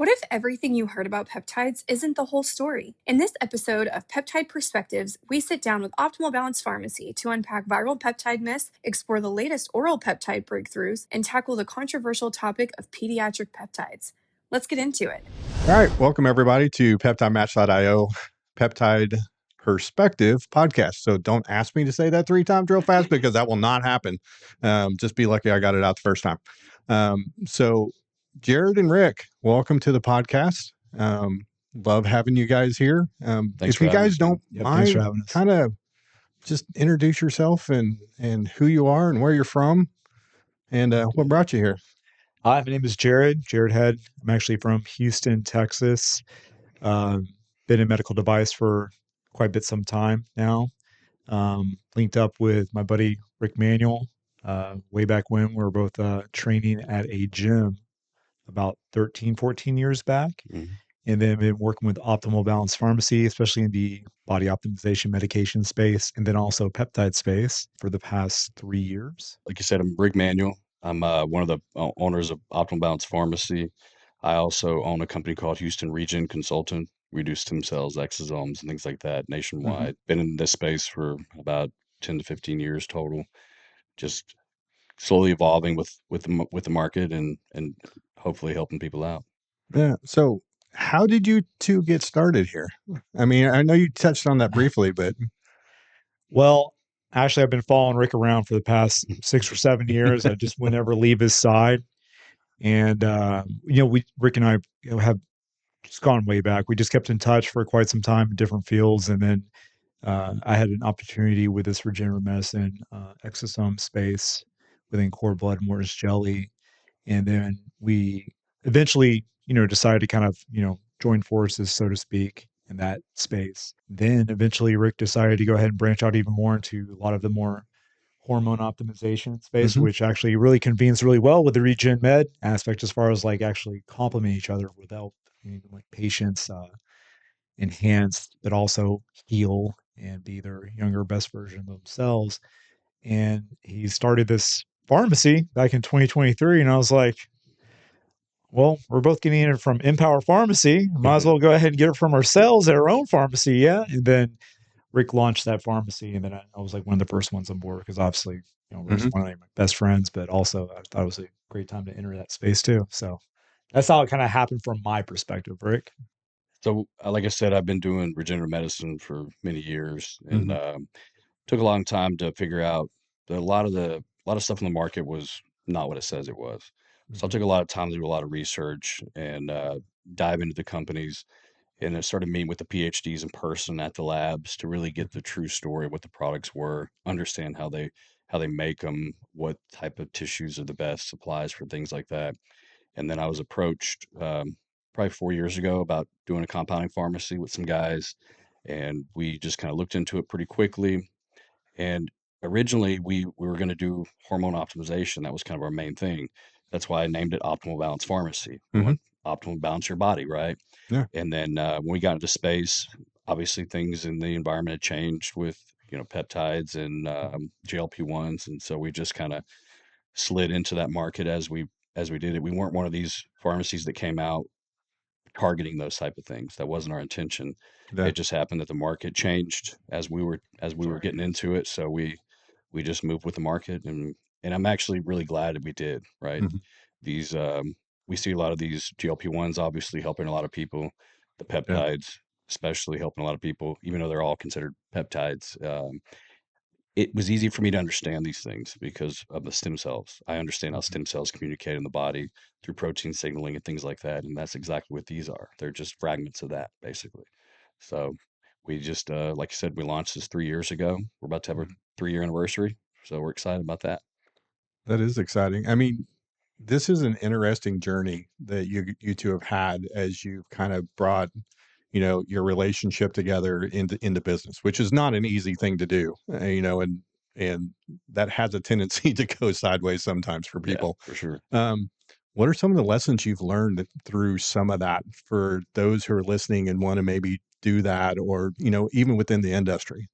What if everything you heard about peptides isn't the whole story? In this episode of Peptide Perspectives, we sit down with Optimal Balance Pharmacy to unpack viral peptide myths, explore the latest oral peptide breakthroughs, and tackle the controversial topic of pediatric peptides. Let's get into it. All right. Welcome, everybody, to PeptideMatch.io Peptide Perspective podcast. So don't ask me to say that 3 times real fast because that will not happen. Just be lucky I got it out the first time. So Jared and Rick, welcome to the podcast. Love having you guys here. If you guys don't mind, kind of just introduce yourself and who you are and where you're from and what brought you here. Hi, my name is Jared Head. I'm actually from Houston, Texas. Been in medical device for quite a bit some time now. Linked up with my buddy Rick Manuel way back when we were both training at a gym about 13, 14 years back. Mm-hmm. And then been working with Optimal Balance Pharmacy, especially in the body optimization medication space, and then also peptide space for the past 3 years. Like you said, I'm Rick Manuel. I'm one of the owners of Optimal Balance Pharmacy. I also own a company called Houston Region Consultant. We do stem cells, exosomes, and things like that nationwide. Mm-hmm. Been in this space for about 10 to 15 years total. Just slowly evolving with the market and hopefully helping people out. Yeah. So how did you two get started here? I mean, I know you touched on that briefly, but. Well, actually, I've been following Rick around for the past 6 or 7 years. I just would never leave his side. And, Rick and I have just gone way back. We just kept in touch for quite some time in different fields. And then I had an opportunity with this regenerative medicine exosome space within cord blood mortis jelly. And then we eventually, decided to kind of, join forces, so to speak, in that space. Then eventually Rick decided to go ahead and branch out even more into a lot of the more hormone optimization space, mm-hmm. which actually really convenes really well with the regen med aspect as far as like actually complement each other without like patients enhance, but also heal and be their younger best version of themselves. And he started this pharmacy back in 2023. And I was like, well, we're both getting it from Empower Pharmacy. Might as well go ahead and get it from ourselves at our own pharmacy. Yeah. And then Rick launched that pharmacy. And then I was like one of the first ones on board because obviously, Rick's mm-hmm. one of my best friends, but also I thought it was a great time to enter that space too. So that's how it kind of happened from my perspective, Rick. So like I said, I've been doing regenerative medicine for many years and took a long time to figure out that a lot of stuff in the market was not what it says it was. So I took a lot of time to do a lot of research and dive into the companies, and I started meeting with the PhDs in person at the labs to really get the true story of what the products were, understand how they make them, what type of tissues are the best supplies for things like that. And then I was approached probably 4 years ago about doing a compounding pharmacy with some guys, and we just kind of looked into it pretty quickly. And originally we were going to do hormone optimization. That was kind of our main thing. That's why I named it Optimal Balance Pharmacy. Mm-hmm. Optimal balance your body, right? Yeah. And then when we got into space, obviously things in the environment had changed with peptides and GLP-1s, and so we just kind of slid into that market as we did it. We weren't one of these pharmacies that came out targeting those type of things. That wasn't our intention. Yeah. It just happened that the market changed as we were getting into it. So we just moved with the market, and I'm actually really glad that we did, right? Mm-hmm. These we see a lot of these GLP-1s obviously helping a lot of people, the peptides especially helping a lot of people, even though they're all considered peptides. It was easy for me to understand these things because of the stem cells. I understand how stem cells communicate in the body through protein signaling and things like that. And that's exactly what these are. They're just fragments of that, basically. So we just, like you said, we launched this 3 years ago. We're about to have our 3-year anniversary. So we're excited about that. That is exciting. I mean, this is an interesting journey that you two have had as you've kind of brought your relationship together into business, which is not an easy thing to do, and that has a tendency to go sideways sometimes for people. Yeah, for sure. What are some of the lessons you've learned through some of that for those who are listening and want to maybe do that, or, even within the industry?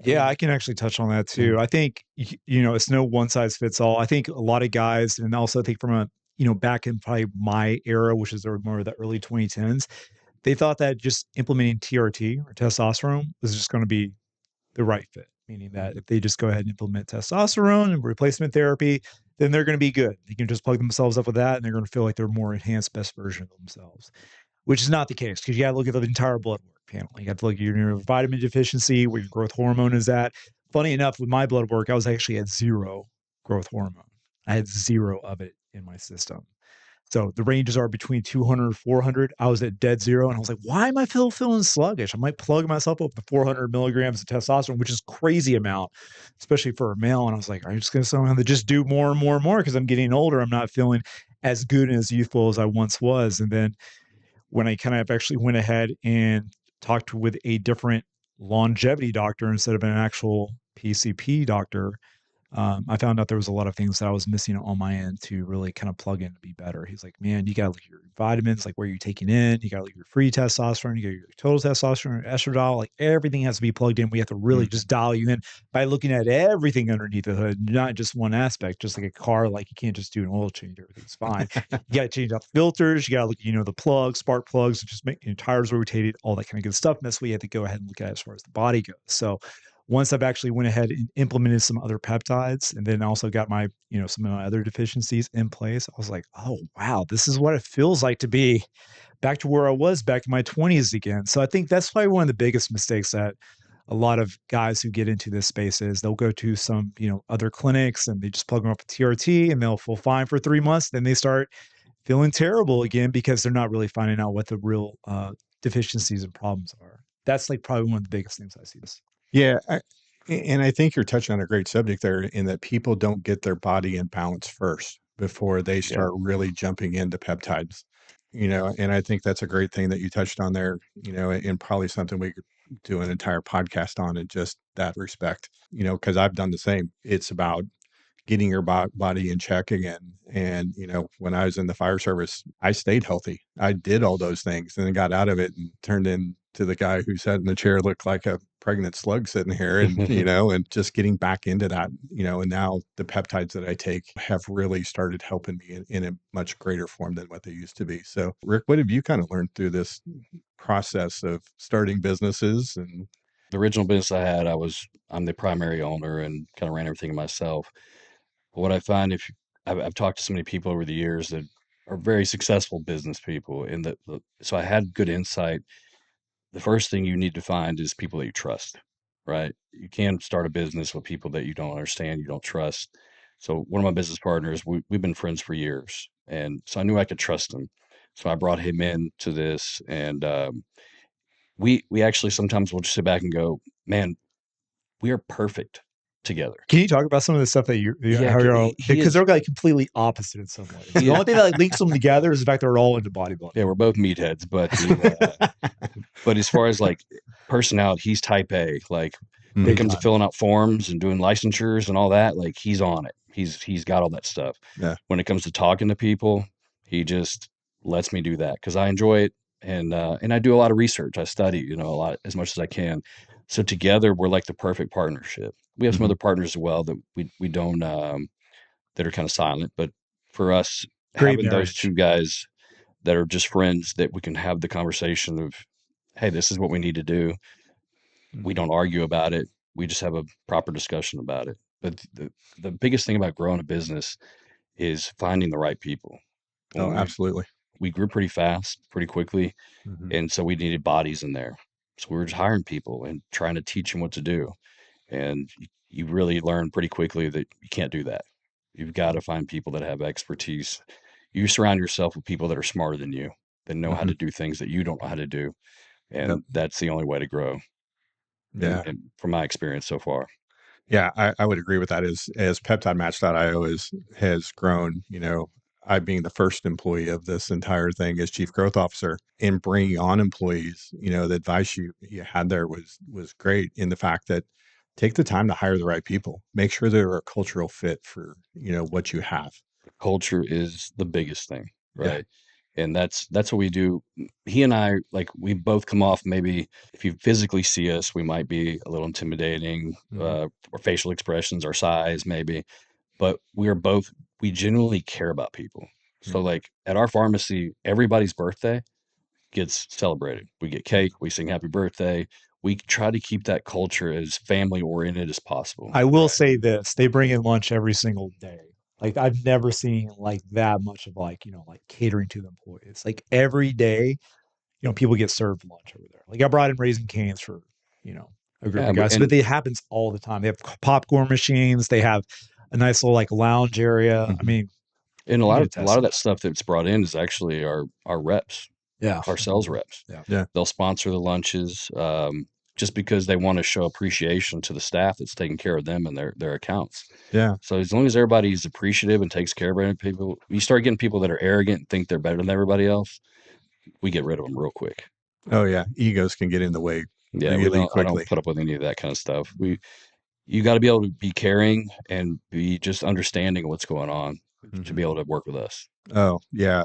Yeah, I can actually touch on that too. I think, it's no one size fits all. I think a lot of guys, and also I think from back in probably my era, which is more of the early 2010s, they thought that just implementing TRT or testosterone was just going to be the right fit, meaning that if they just go ahead and implement testosterone and replacement therapy, then they're going to be good. They can just plug themselves up with that and they're going to feel like they're more enhanced, best version of themselves, which is not the case because you got to look at the entire blood work panel. You have to look at your vitamin deficiency, where your growth hormone is at. Funny enough, with my blood work, I was actually at 0 growth hormone. I had 0 of it in my system. So the ranges are between 200 and 400. I was at dead 0. And I was like, why am I feeling sluggish? I might plug myself up with 400 milligrams of testosterone, which is crazy amount, especially for a male. And I was like, are you just going to somehow just do more and more and more? Because I'm getting older. I'm not feeling as good and as youthful as I once was. And then when I kind of actually went ahead and talked with a different longevity doctor instead of an actual PCP doctor, I found out there was a lot of things that I was missing on my end to really kind of plug in to be better. He's like, man, you got to look at your vitamins, like where you're taking in, you got to look at your free testosterone, you got your total testosterone, estradiol, like everything has to be plugged in. We have to really just dial you in by looking at everything underneath the hood, not just one aspect, just like a car, like you can't just do an oil change, everything's fine. You got to change out the filters, you got to look at, the plugs, spark plugs, just make tires rotated, all that kind of good stuff. And that's what you have to go ahead and look at as far as the body goes. So once I've actually went ahead and implemented some other peptides and then also got my, some of my other deficiencies in place, I was like, oh, wow, this is what it feels like to be back to where I was back in my 20s again. So I think that's probably one of the biggest mistakes that a lot of guys who get into this space is they'll go to some, other clinics and they just plug them up with TRT and they'll feel fine for 3 months. Then they start feeling terrible again because they're not really finding out what the real deficiencies and problems are. That's like probably one of the biggest things I see this. Yeah. And I think you're touching on a great subject there in that people don't get their body in balance first before they start really jumping into peptides, and I think that's a great thing that you touched on there, and probably something we could do an entire podcast on in just that respect, because I've done the same. It's about getting your body in check again. And, when I was in the fire service, I stayed healthy. I did all those things and then got out of it and turned into the guy who sat in the chair, looked like a pregnant slug sitting here and, and just getting back into that, and now the peptides that I take have really started helping me in a much greater form than what they used to be. So Rick, what have you kind of learned through this process of starting businesses? And The original business I had, I'm the primary owner and kind of ran everything myself. But what I find, I've talked to so many people over the years that are very successful business people, and so I had good insight. The first thing you need to find is people that you trust, right? You can't start a business with people that you don't understand, you don't trust. So one of my business partners, we've been friends for years, and so I knew I could trust him. So I brought him in to this, and we actually sometimes will just sit back and go, man, we are perfect together. Can you talk about some of the stuff that because they're like completely opposite in some ways. The only thing that like links them together is the fact they're all into bodybuilding. Yeah, we're both meatheads, but but as far as like personality, he's type A. Like when it comes to filling out forms and doing licensures and all that, like he's on it. He's got all that stuff. Yeah. When it comes to talking to people, he just lets me do that because I enjoy it, and I do a lot of research. I study, a lot as much as I can. So together we're like the perfect partnership. We have some other partners as well that we don't that are kind of silent, but for us, having those two guys that are just friends that we can have the conversation of, hey, this is what we need to do. We don't argue about it. We just have a proper discussion about it. But the biggest thing about growing a business is finding the right people. Absolutely. We grew pretty fast, pretty quickly. And so we needed bodies in there. So we were just hiring people and trying to teach them what to do. And you really learn pretty quickly that you can't do that. You've got to find people that have expertise. You surround yourself with people that are smarter than you, that know how to do things that you don't know how to do. And that's the only way to grow. Yeah. And from my experience so far. Yeah, I would agree with that. As PeptideMatch.io has grown, I being the first employee of this entire thing as chief growth officer and bringing on employees, the advice you had there was great in the fact that take the time to hire the right people, make sure they're a cultural fit for, what you have. Culture is the biggest thing, right? Yeah. And that's what we do. He and I, like, we both come off, maybe if you physically see us, we might be a little intimidating, or facial expressions, our size, maybe, but we genuinely care about people. So like at our pharmacy, everybody's birthday gets celebrated. We get cake, we sing happy birthday. We try to keep that culture as family oriented as possible. I will Right. say this: they bring in lunch every single day. Like I've never seen like that much of like like catering to the employees. Like every day, people get served lunch over there. Like I brought in Raising Cane's for a group Yeah, of guys, but and it happens all the time. They have popcorn machines. They have a nice little like lounge area. I mean, and a you lot can of attest to that that. stuff that's brought in is actually our reps, Yeah, our sales reps. yeah. Yeah. They'll sponsor the lunches just because they want to show appreciation to the staff that's taking care of them and their accounts. Yeah. So as long as everybody's appreciative and takes care of other people, you start getting people that are arrogant and think they're better than everybody else, we get rid of them real quick. Oh yeah. Egos can get in the way Yeah, really I don't quickly. put up with any of that kind of stuff. You got to be able to be caring and be just understanding of what's going on to be able to work with us. Oh yeah,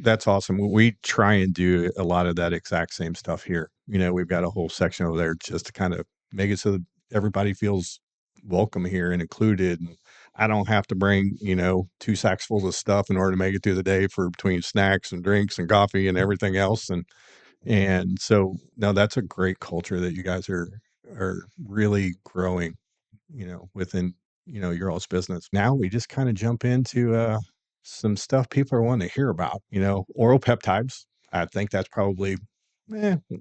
that's awesome. We try and do a lot of that exact same stuff here. We've got a whole section over there just to kind of make it so that everybody feels welcome here and included. And I don't have to bring, 2 sacks full of stuff in order to make it through the day for between snacks and drinks and coffee and everything else. And so no, that's a great culture that you guys are really growing, within, your all's business. Now we just kind of jump into some stuff people are wanting to hear about, oral peptides. I think that's probably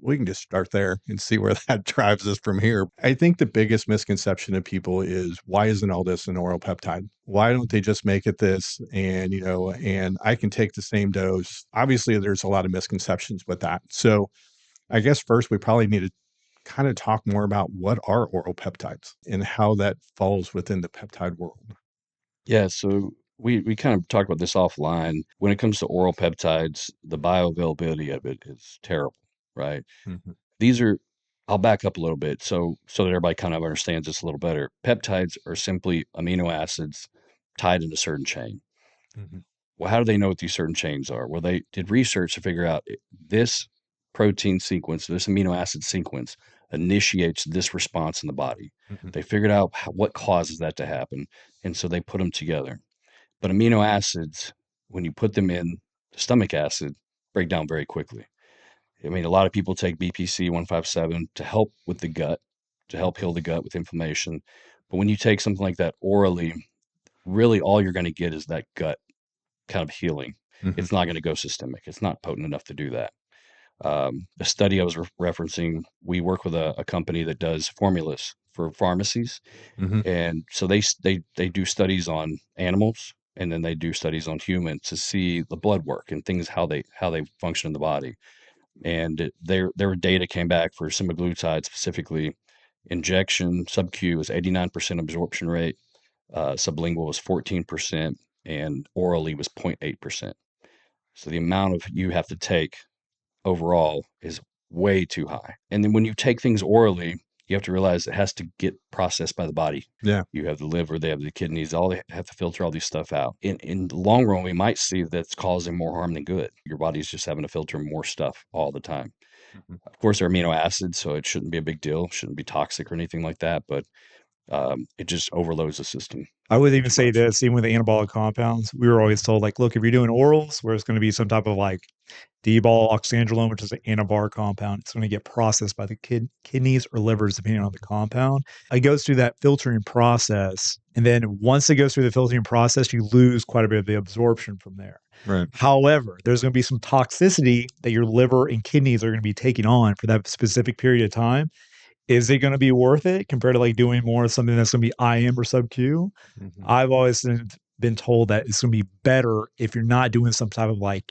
we can just start there and see where that drives us from here. I think the biggest misconception of people is why isn't all this an oral peptide? Why don't they just make it this? And, and I can take the same dose. Obviously, there's a lot of misconceptions with that. So I guess first we probably need to kind of talk more about what are oral peptides and how that falls within the peptide world. Yeah, so we kind of talked about this offline. When it comes to oral peptides, the bioavailability of it is terrible, right? Mhm, These are I'll back up a little bit so that everybody kind of understands this a little better. Peptides are simply amino acids tied in a certain chain. mhm, Well, how do they know what these certain chains are? Well, they did research to figure out this protein sequence, this amino acid sequence initiates this response in the body. mhm, They figured out what causes that to happen, and so they put them together. But amino acids, when you put them in stomach acid, break down very quickly. I mean, a lot of people take BPC 157 to help with the gut, to help heal the gut with inflammation. But when you take something like that orally, really all you're going to get is that gut kind of healing. mhm, It's not going to go systemic. It's not potent enough to do that. The study I was referencing, we work with a company that does formulas for pharmacies, mhm, and so they do studies on animals, and then they do studies on humans to see the blood work and things how they function in the body. And their data came back for semaglutide specifically. Injection sub-Q was 89% absorption rate, sublingual was 14%, and orally was 0.8%. So the amount of you have to take overall is way too high. And then when you take things orally, you have to realize it has to get processed by the body. yeah, You have the liver, they have the kidneys, all they have to filter all these stuff out. In the long run, we might see that's causing more harm than good. Your body's just having to filter more stuff all the time. mhm, Of course, they're amino acids, so it shouldn't be a big deal, shouldn't be toxic or anything like that, but it just overloads the system I would even too say much. this, even with the anabolic compounds, we were always told, like, look, if you're doing orals, where it's going to be some type of like D-ball oxandrolone, which is an anabar compound, it's going to get processed by the kidneys or livers, depending on the compound. It goes through that filtering process. And then once it goes through the filtering process, you lose quite a bit of the absorption from there. right, However, there's going to be some toxicity that your liver and kidneys are going to be taking on for that specific period of time. Is it going to be worth it compared to like doing more of something that's going to be IM or sub Q? mhm, I've always been told that it's going to be better if you're not doing some type of like,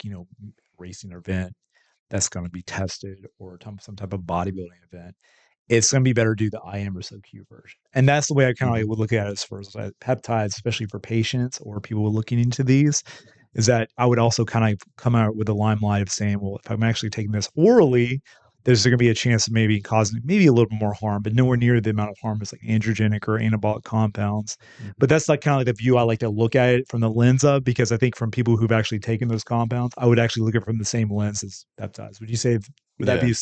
racing event that's going to be tested or some type of bodybuilding event. It's going to be better to do the IM or sub Q version. And that's the way I kind of mhm, would look at it as far as peptides, especially for patients or people looking into these, is that I would also kind of come out with the limelight of saying, well, if I'm actually taking this orally, there's going to be a chance of maybe causing maybe a little bit more harm, but nowhere near the amount of harm as like androgenic or anabolic compounds. mhm. But that's like kind of like the view I like to look at it from the lens of, because I think from people who've actually taken those compounds, I would actually look at it from the same lens as peptides. Would you say, would that Yeah. be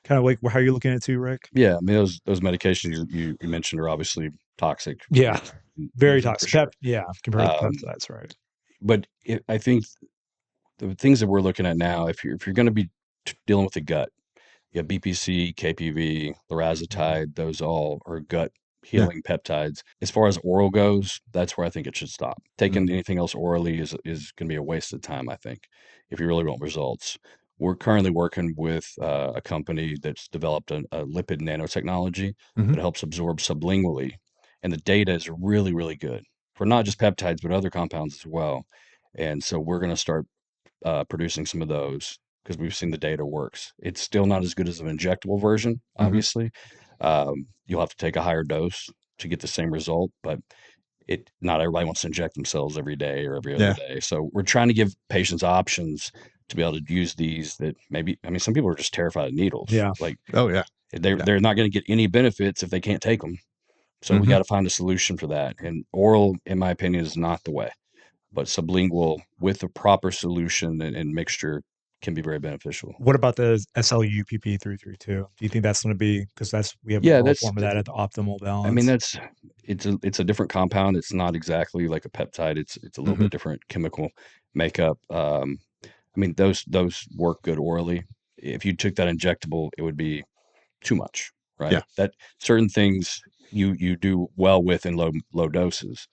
kind of like how you're looking at it too, Rick? Yeah. I mean, those medications you mentioned are obviously toxic. Yeah, very Using for toxic. sure. Yeah, compared to Um, peptides, right? but I think the things that we're looking at now, if you're going to be dealing with the gut, you have BPC, KPV, lorazepatide, those all are gut Yeah. healing peptides. As far as oral goes, that's where I think it should stop. Taking Mhm. anything else orally is going to be a waste of time, I think, if you really want results. We're currently working with a company that's developed a lipid nanotechnology Mhm. that helps absorb sublingually, and the data is really, really good for not just peptides but other compounds as well. And so we're going to start producing some of those because we've seen the data works. It's still not as good as an injectable version, Mhm. obviously. You'll have to take a higher dose to get the same result, but it not everybody wants to inject themselves every day or every other Yeah. day. So we're trying to give patients options to be able to use these that maybe, I mean, some people are just terrified of needles. Yeah. Like Oh yeah. they're Yeah. they're not going to get any benefits if they can't take them. So we Mhm. got to find a solution for that. And oral, in my opinion, is not the way, but sublingual with a proper solution and mixture can be very beneficial. What about the SLUPP332? Do you think that's going to be, because we have an Yeah, oral form of that at the optimal I mean, balance? it's a different compound. It's not exactly like a peptide. It's a little Mhm. bit different chemical makeup. I mean, those work good orally. If you took that injectable, it would be too much, Yeah. right? That certain things you do well with in low doses,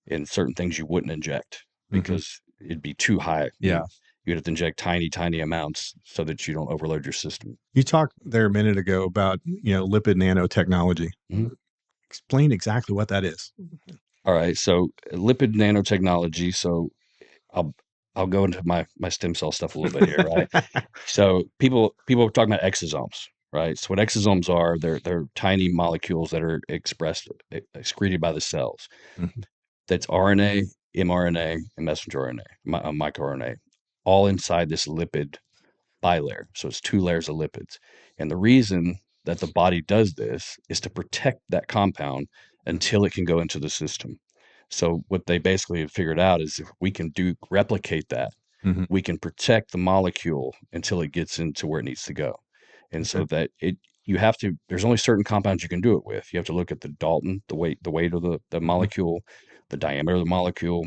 and certain things you wouldn't inject Mhm. because it'd be too high. Yeah. You'd have to inject tiny amounts so that you don't overload your system. You talked there a minute ago about, lipid nanotechnology. Mhm. Explain exactly what that is. All right, so lipid nanotechnology. So I'll I'll go into my stem cell stuff a little bit here, right? So people are talking about exosomes, right? So what exosomes are, they're tiny molecules that are excreted by the cells. Mhm. That's RNA, mRNA, and messenger RNA, microRNA, all inside this lipid bilayer. So it's two layers of lipids. And the reason that the body does this is to protect that compound until it can go into the system. So what they basically have figured out is if we can replicate that, Mhm. we can protect the molecule until it gets into where it needs to go. And Okay. so that it you have to there's only certain compounds you can do it with. You have to look at the Dalton, the weight of the Mhm. molecule, the diameter of the molecule.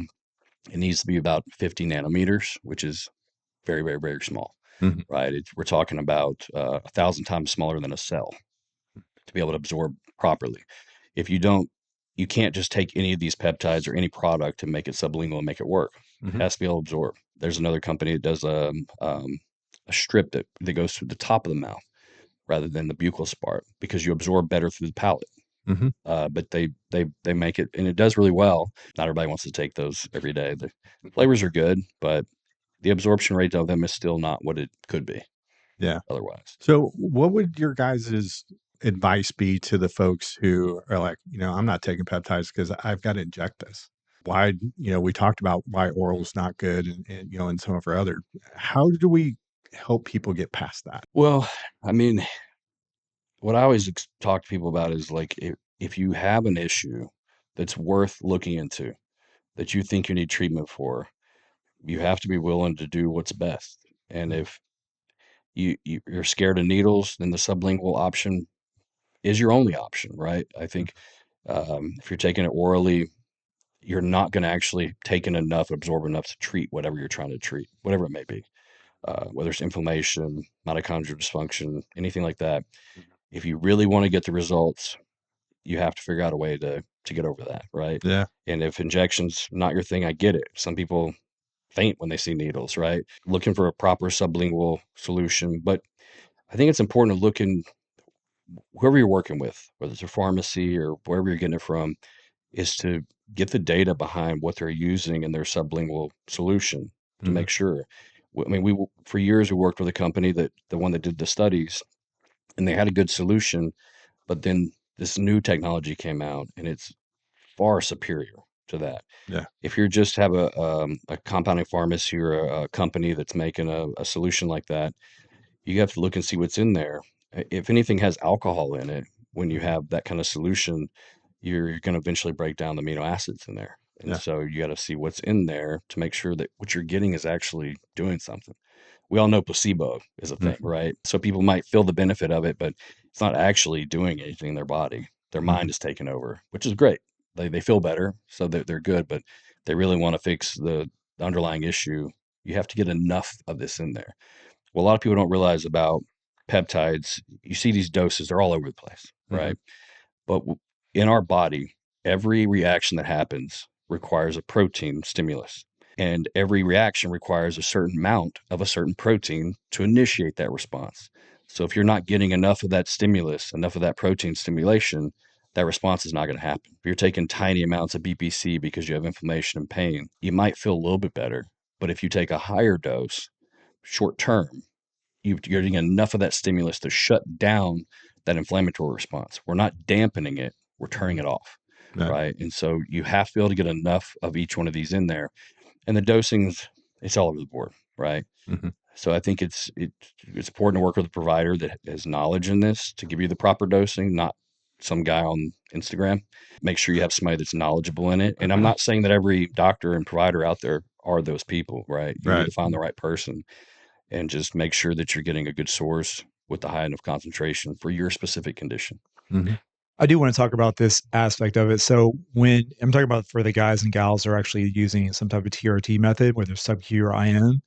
It needs to be about 50 nanometers, which is very, very, very small, Mhm. right? We're talking about 1,000 times smaller than a cell to be able to absorb properly. If you don't, you can't just take any of these peptides or any product and make it sublingual and make it work. It Mhm. has to be able to absorb. There's another company that does a strip that goes through the top of the mouth rather than the buccal part because you absorb better through the palate. Mhm. But they make it and it does really well. Not everybody wants to take those every day. The flavors are good, but the absorption rate of them is still not what it could be Yeah. otherwise. So, what would your guys' advice be to the folks who are like, I'm not taking peptides because I've got to inject this? Why, we talked about why oral is not good and some of our other, how do we help people get past that? Well, I mean, what I always talk to people about is like if you have an issue that's worth looking into, that you think you need treatment for, you have to be willing to do what's best. And Mhm. if you're scared of needles, then the sublingual option is your only option, right? I think if you're taking it orally, you're not going to actually take in enough, absorb enough to treat whatever you're trying to treat, whatever it may be, whether it's inflammation, mitochondrial dysfunction, anything like that. If you really want to get the results, you have to figure out a way to get over that, right? Yeah. And if injections not your thing, I get it. Some people faint when they see needles, right? Looking for a proper sublingual solution, but I think it's important to look in whoever you're working with, whether it's a pharmacy or wherever you're getting it from, is to get the data behind what they're using in their sublingual solution to Mhm. make sure. I mean, for years we worked with a company that the one that did the studies, and they had a good solution, but then this new technology came out, and it's far superior to that. Yeah. If you just have a compounding pharmacy or a company that's making a solution like that, you have to look and see what's in there. If anything has alcohol in it, when you Mhm. have that kind of solution, you're going to eventually break down the amino acids in there. And Yeah. so you got to see what's in there to make sure that what you're getting is actually doing something. We all know placebo is a thing, Mhm. right? So people might feel the benefit of it, but it's not actually doing anything in their body. Their mind Mhm. is taking over, which is great. They feel better, so they're good, but they really want to fix the underlying issue. You have to get enough of this in there. Well, a lot of people don't realize about peptides. You see these doses, they're all over the place, Mhm. right? But in our body, every reaction that happens requires a protein stimulus. And every reaction requires a certain amount of a certain protein to initiate that response. So if you're not getting enough of that stimulus, enough of that protein stimulation, that response is not going to happen. If you're taking tiny amounts of BPC because you have inflammation and pain, you might feel a little bit better. But if you take a higher dose short term, you're getting enough of that stimulus to shut down that inflammatory response. We're not dampening it, we're turning it off, Right. right? And so you have to be able to get enough of each one of these in there. And the dosings, it's all over the board, right? Mhm. So I think it's important to work with a provider that has knowledge in this to give you the proper dosing, not some guy on Instagram. Make sure you have somebody that's knowledgeable in it. And I'm not saying that every doctor and provider out there are those people, right? You need Right. to find the right person and just make sure that you're getting a good source with the high enough concentration for your specific condition. Mhm. I do want to talk about this aspect of it. So when I'm talking about for the guys and gals that are actually using some type of TRT method, whether it's sub-Q or IM,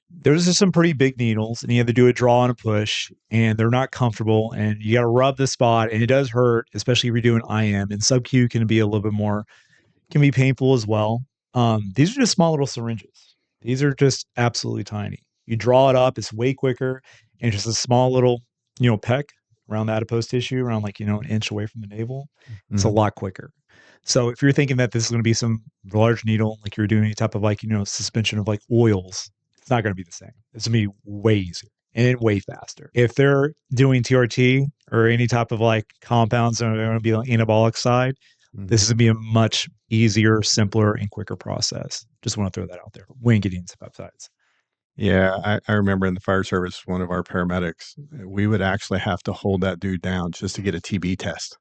there's just some pretty big needles, and you have to do a draw and a push, and they're not comfortable, and you got to rub the spot, and it does hurt, especially if you're doing IM. And sub-Q can be a little bit more, can be painful as well. These are just small little syringes. These are just absolutely tiny. You draw it up, it's way quicker, and just a small little, peck around the adipose tissue, around like, an inch away from the navel. It's a Mhm. lot quicker. So if you're thinking that this is going to be some large needle, like you're doing any type of like, suspension of like oils, it's not going to be the same. It's going to be way easier and way faster. If they're doing TRT or any type of like compounds that are going to be on the anabolic side, this is Mhm. going to be a much easier, simpler, and quicker process. Just want to throw that out there when getting into peptides. Yeah, I remember in the fire service, one of our paramedics, we would actually have to hold that dude down just to get a TB test.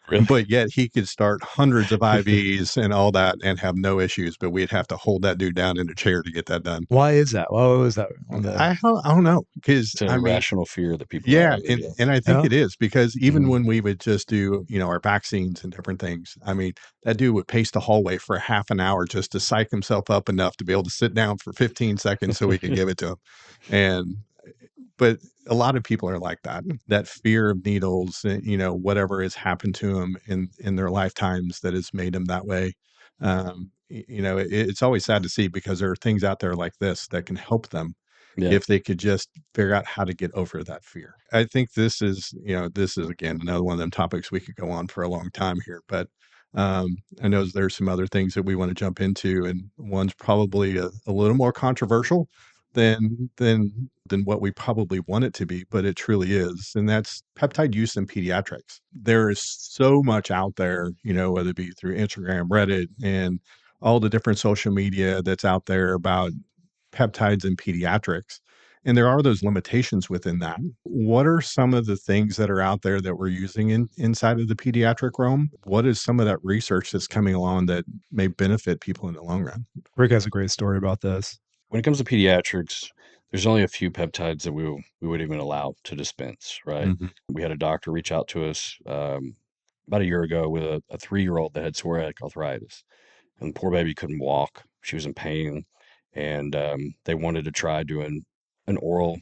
Really? But yet he could start hundreds of IVs and all that and have no issues, but we'd have to hold that dude down in a chair to get that done. Why is that? Why was that on the? I don't know because It's an I mean, irrational fear that people yeah, have. and Yeah. and I think Oh, it is because even Mhm. when we would just do, our vaccines and different things, I mean, that dude would pace the hallway for half an hour just to psych himself up enough to be able to sit down for 15 seconds so we could give it to him. And but a lot of people are like that. That fear of needles, whatever has happened to them in their lifetimes that has made them that way. It's always sad to see because there are things out there like this that can help them Yeah. if they could just figure out how to get over that fear. I think this is again another one of them topics we could go on for a long time here, but I know there's some other things that we want to jump into, and one's probably a little more controversial than what we probably want it to be, but it truly is, and that's peptide use in pediatrics. There is so much out there, whether it be through Instagram, Reddit, and all the different social media that's out there about peptides in pediatrics. And there are those limitations within that. What are some of the things that are out there that we're using inside of the pediatric realm? What is some of that research that's coming along that may benefit people in the long run? Rick has a great story about this. When it comes to pediatrics, there's only a few peptides that we would even allow to dispense, right? Mhm. We had a doctor reach out to us about a year ago with a 3-year-old that had psoriatic arthritis, and the poor baby couldn't walk. She was in pain, and they wanted to try doing an oral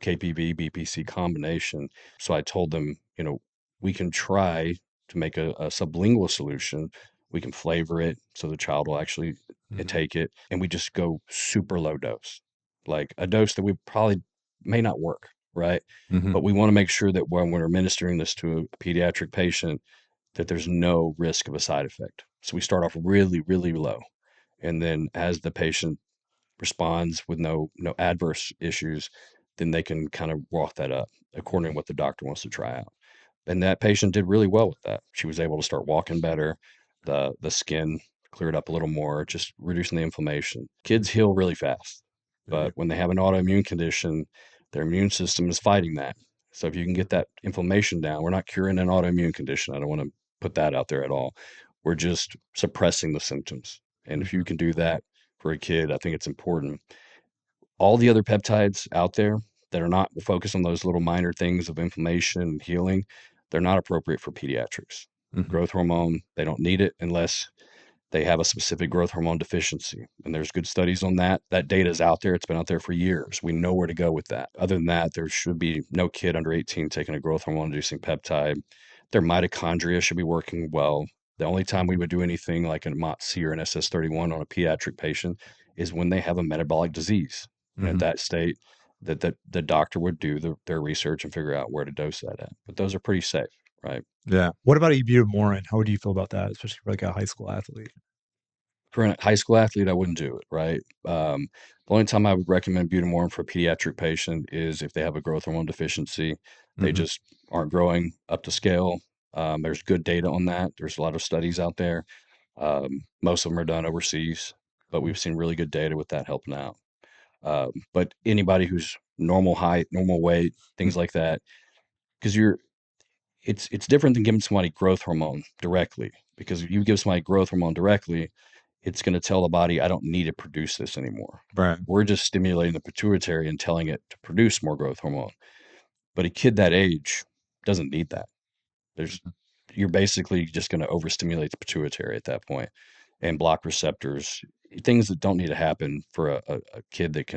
KPV BPC combination. So I told them, we can try to make a sublingual solution. We can flavor it so the child will actually Mhm. take it, and we just go super low dose, like a dose that we probably may not work, right? Mhm. But we want to make sure that when we're administering this to a pediatric patient, that there's no risk of a side effect. So we start off really, really low. And then as the patient responds with no adverse issues, then they can kind of walk that up according to what the doctor wants to try out. And that patient did really well with that. She was able to start walking better. The skin cleared up a little more, just reducing the inflammation. Kids heal really fast, but Right. when they have an autoimmune condition, their immune system is fighting that. So if you can get that inflammation down, we're not curing an autoimmune condition. I don't want to put that out there at all. We're just suppressing the symptoms. And if you Mhm. can do that for a kid, I think it's important. All the other peptides out there that are not focused on those little minor things of inflammation and healing, they're not appropriate for pediatrics. Mhm. Growth hormone, they don't need it unless they have a specific growth hormone deficiency. And there's good studies on that. That data is out there. It's been out there for years. We know where to go with that. Other than that, there should be no kid under 18 taking a growth hormone inducing peptide. Their mitochondria should be working well. The only time we would do anything like a MOTC or an SS31 on a pediatric patient is when they have a metabolic disease. And at that state, that the doctor would do their research and figure out where to dose that at. But those are pretty safe, right? Yeah. What about ibutamoren? How do you feel about that, especially for like a high school athlete? For a high school athlete, I wouldn't do it, right? The only time I would recommend butamoren for a pediatric patient is if they have a growth hormone deficiency. They just aren't growing up to scale. There's good data on that. There's a lot of studies out there. Most of them are done overseas, but we've seen really good data with that helping out. But anybody who's normal height, normal weight, things like that, because it's different than giving somebody growth hormone directly. Because if you give somebody growth hormone directly, it's going to tell the body, I don't need to produce this anymore. Right. We're just stimulating the pituitary and telling it to produce more growth hormone. But a kid that age doesn't need that. You're basically just going to overstimulate the pituitary at that point and block receptors, things that don't need to happen for a kid that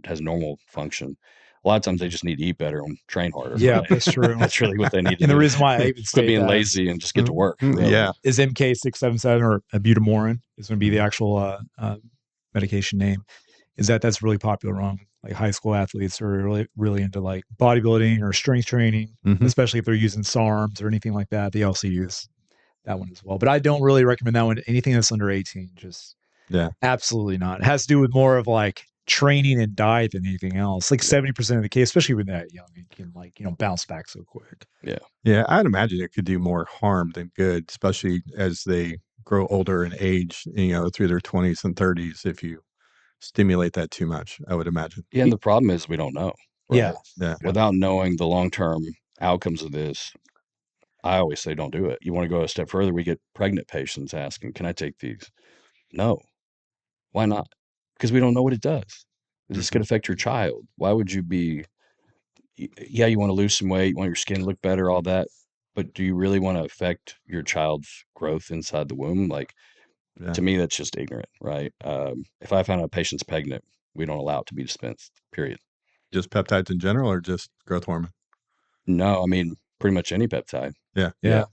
has normal function. A lot of times they just need to eat better and train harder. Yeah, right? that's true. That's really what they need to And do. the reason why I even Quit state being that lazy and just get to work. Really. Yeah. is MK677 or ibutamoren is going to be the actual medication name. Is that's really popular among like high school athletes who are really into like bodybuilding or strength training, especially if they're using SARMs or anything like that. They also use that one as well. But I don't really recommend that one to anything that's under 18. Just absolutely not. It has to do with more of like training and diet than anything else. Like 70% of the case, especially when that young, it can like, bounce back so quick. Yeah. Yeah. I'd imagine it could do more harm than good, especially as they grow older in age, through their 20s and 30s. If you stimulate that too much, I would imagine. Yeah. And the problem is we don't know. Right? Yeah. Without knowing the long-term outcomes of this, I always say don't do it. You want to go a step further, we get pregnant patients asking, can I take these? No. Why not? Because we don't know what it does. This could affect your child. Why would you be, yeah, you want to lose some weight, you want your skin to look better, all that, but do you really want to affect your child's growth inside the womb? Like, to me, that's just ignorant, right? If I find out a patient's pregnant, we don't allow it to be dispensed, period. Just peptides in general or just growth hormone? No, I mean, pretty much any peptide. Yeah.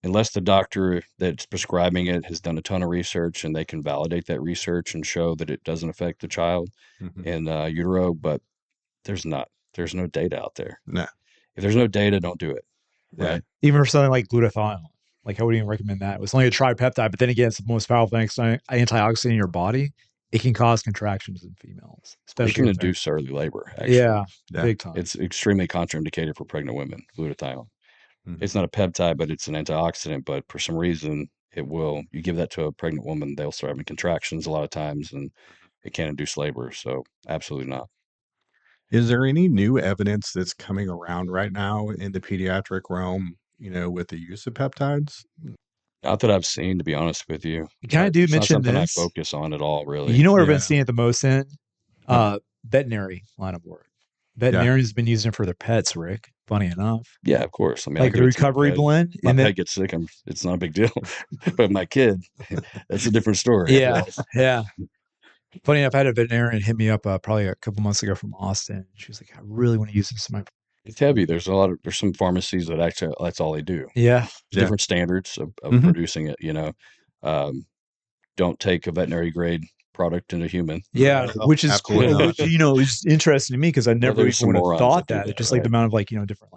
Unless the doctor that's prescribing it has done a ton of research and they can validate that research and show that it doesn't affect the child in utero, but there's no data out there. No. If there's no data, don't do it. Right. Even for something like glutathione, like I wouldn't even recommend that. It's only a tripeptide, but then again, it's the most powerful antioxidant in your body. It can cause contractions in females, especially It can induce early labor. Actually. Yeah, big time. It's extremely contraindicated for pregnant women, glutathione. It's not a peptide, but it's an antioxidant. But for some reason, you give that to a pregnant woman, they'll start having contractions a lot of times, and it can induce labor. So absolutely not. Is there any new evidence that's coming around right now in the pediatric realm, with the use of peptides? Not that I've seen, to be honest with you. Can I do It's not mention something this? I focus on at all, really. You know what I've been seeing it the most in? Veterinary line of work. Veterinarians have been using it for their pets, Rick. Funny enough. Yeah, of course. I mean, like the recovery blend. My pet gets sick. It's not a big deal. But my kid, that's a different story. Yeah. Funny enough, I had a veterinarian hit me up probably a couple months ago from Austin. She was like, I really want to use this in my. It's heavy. There's some pharmacies that actually, that's all they do. Yeah. Different standards of producing it, don't take a veterinary grade product into human. Yeah, which is cool. Which, is interesting to me because I never even would have thought that. It's just like the amount of different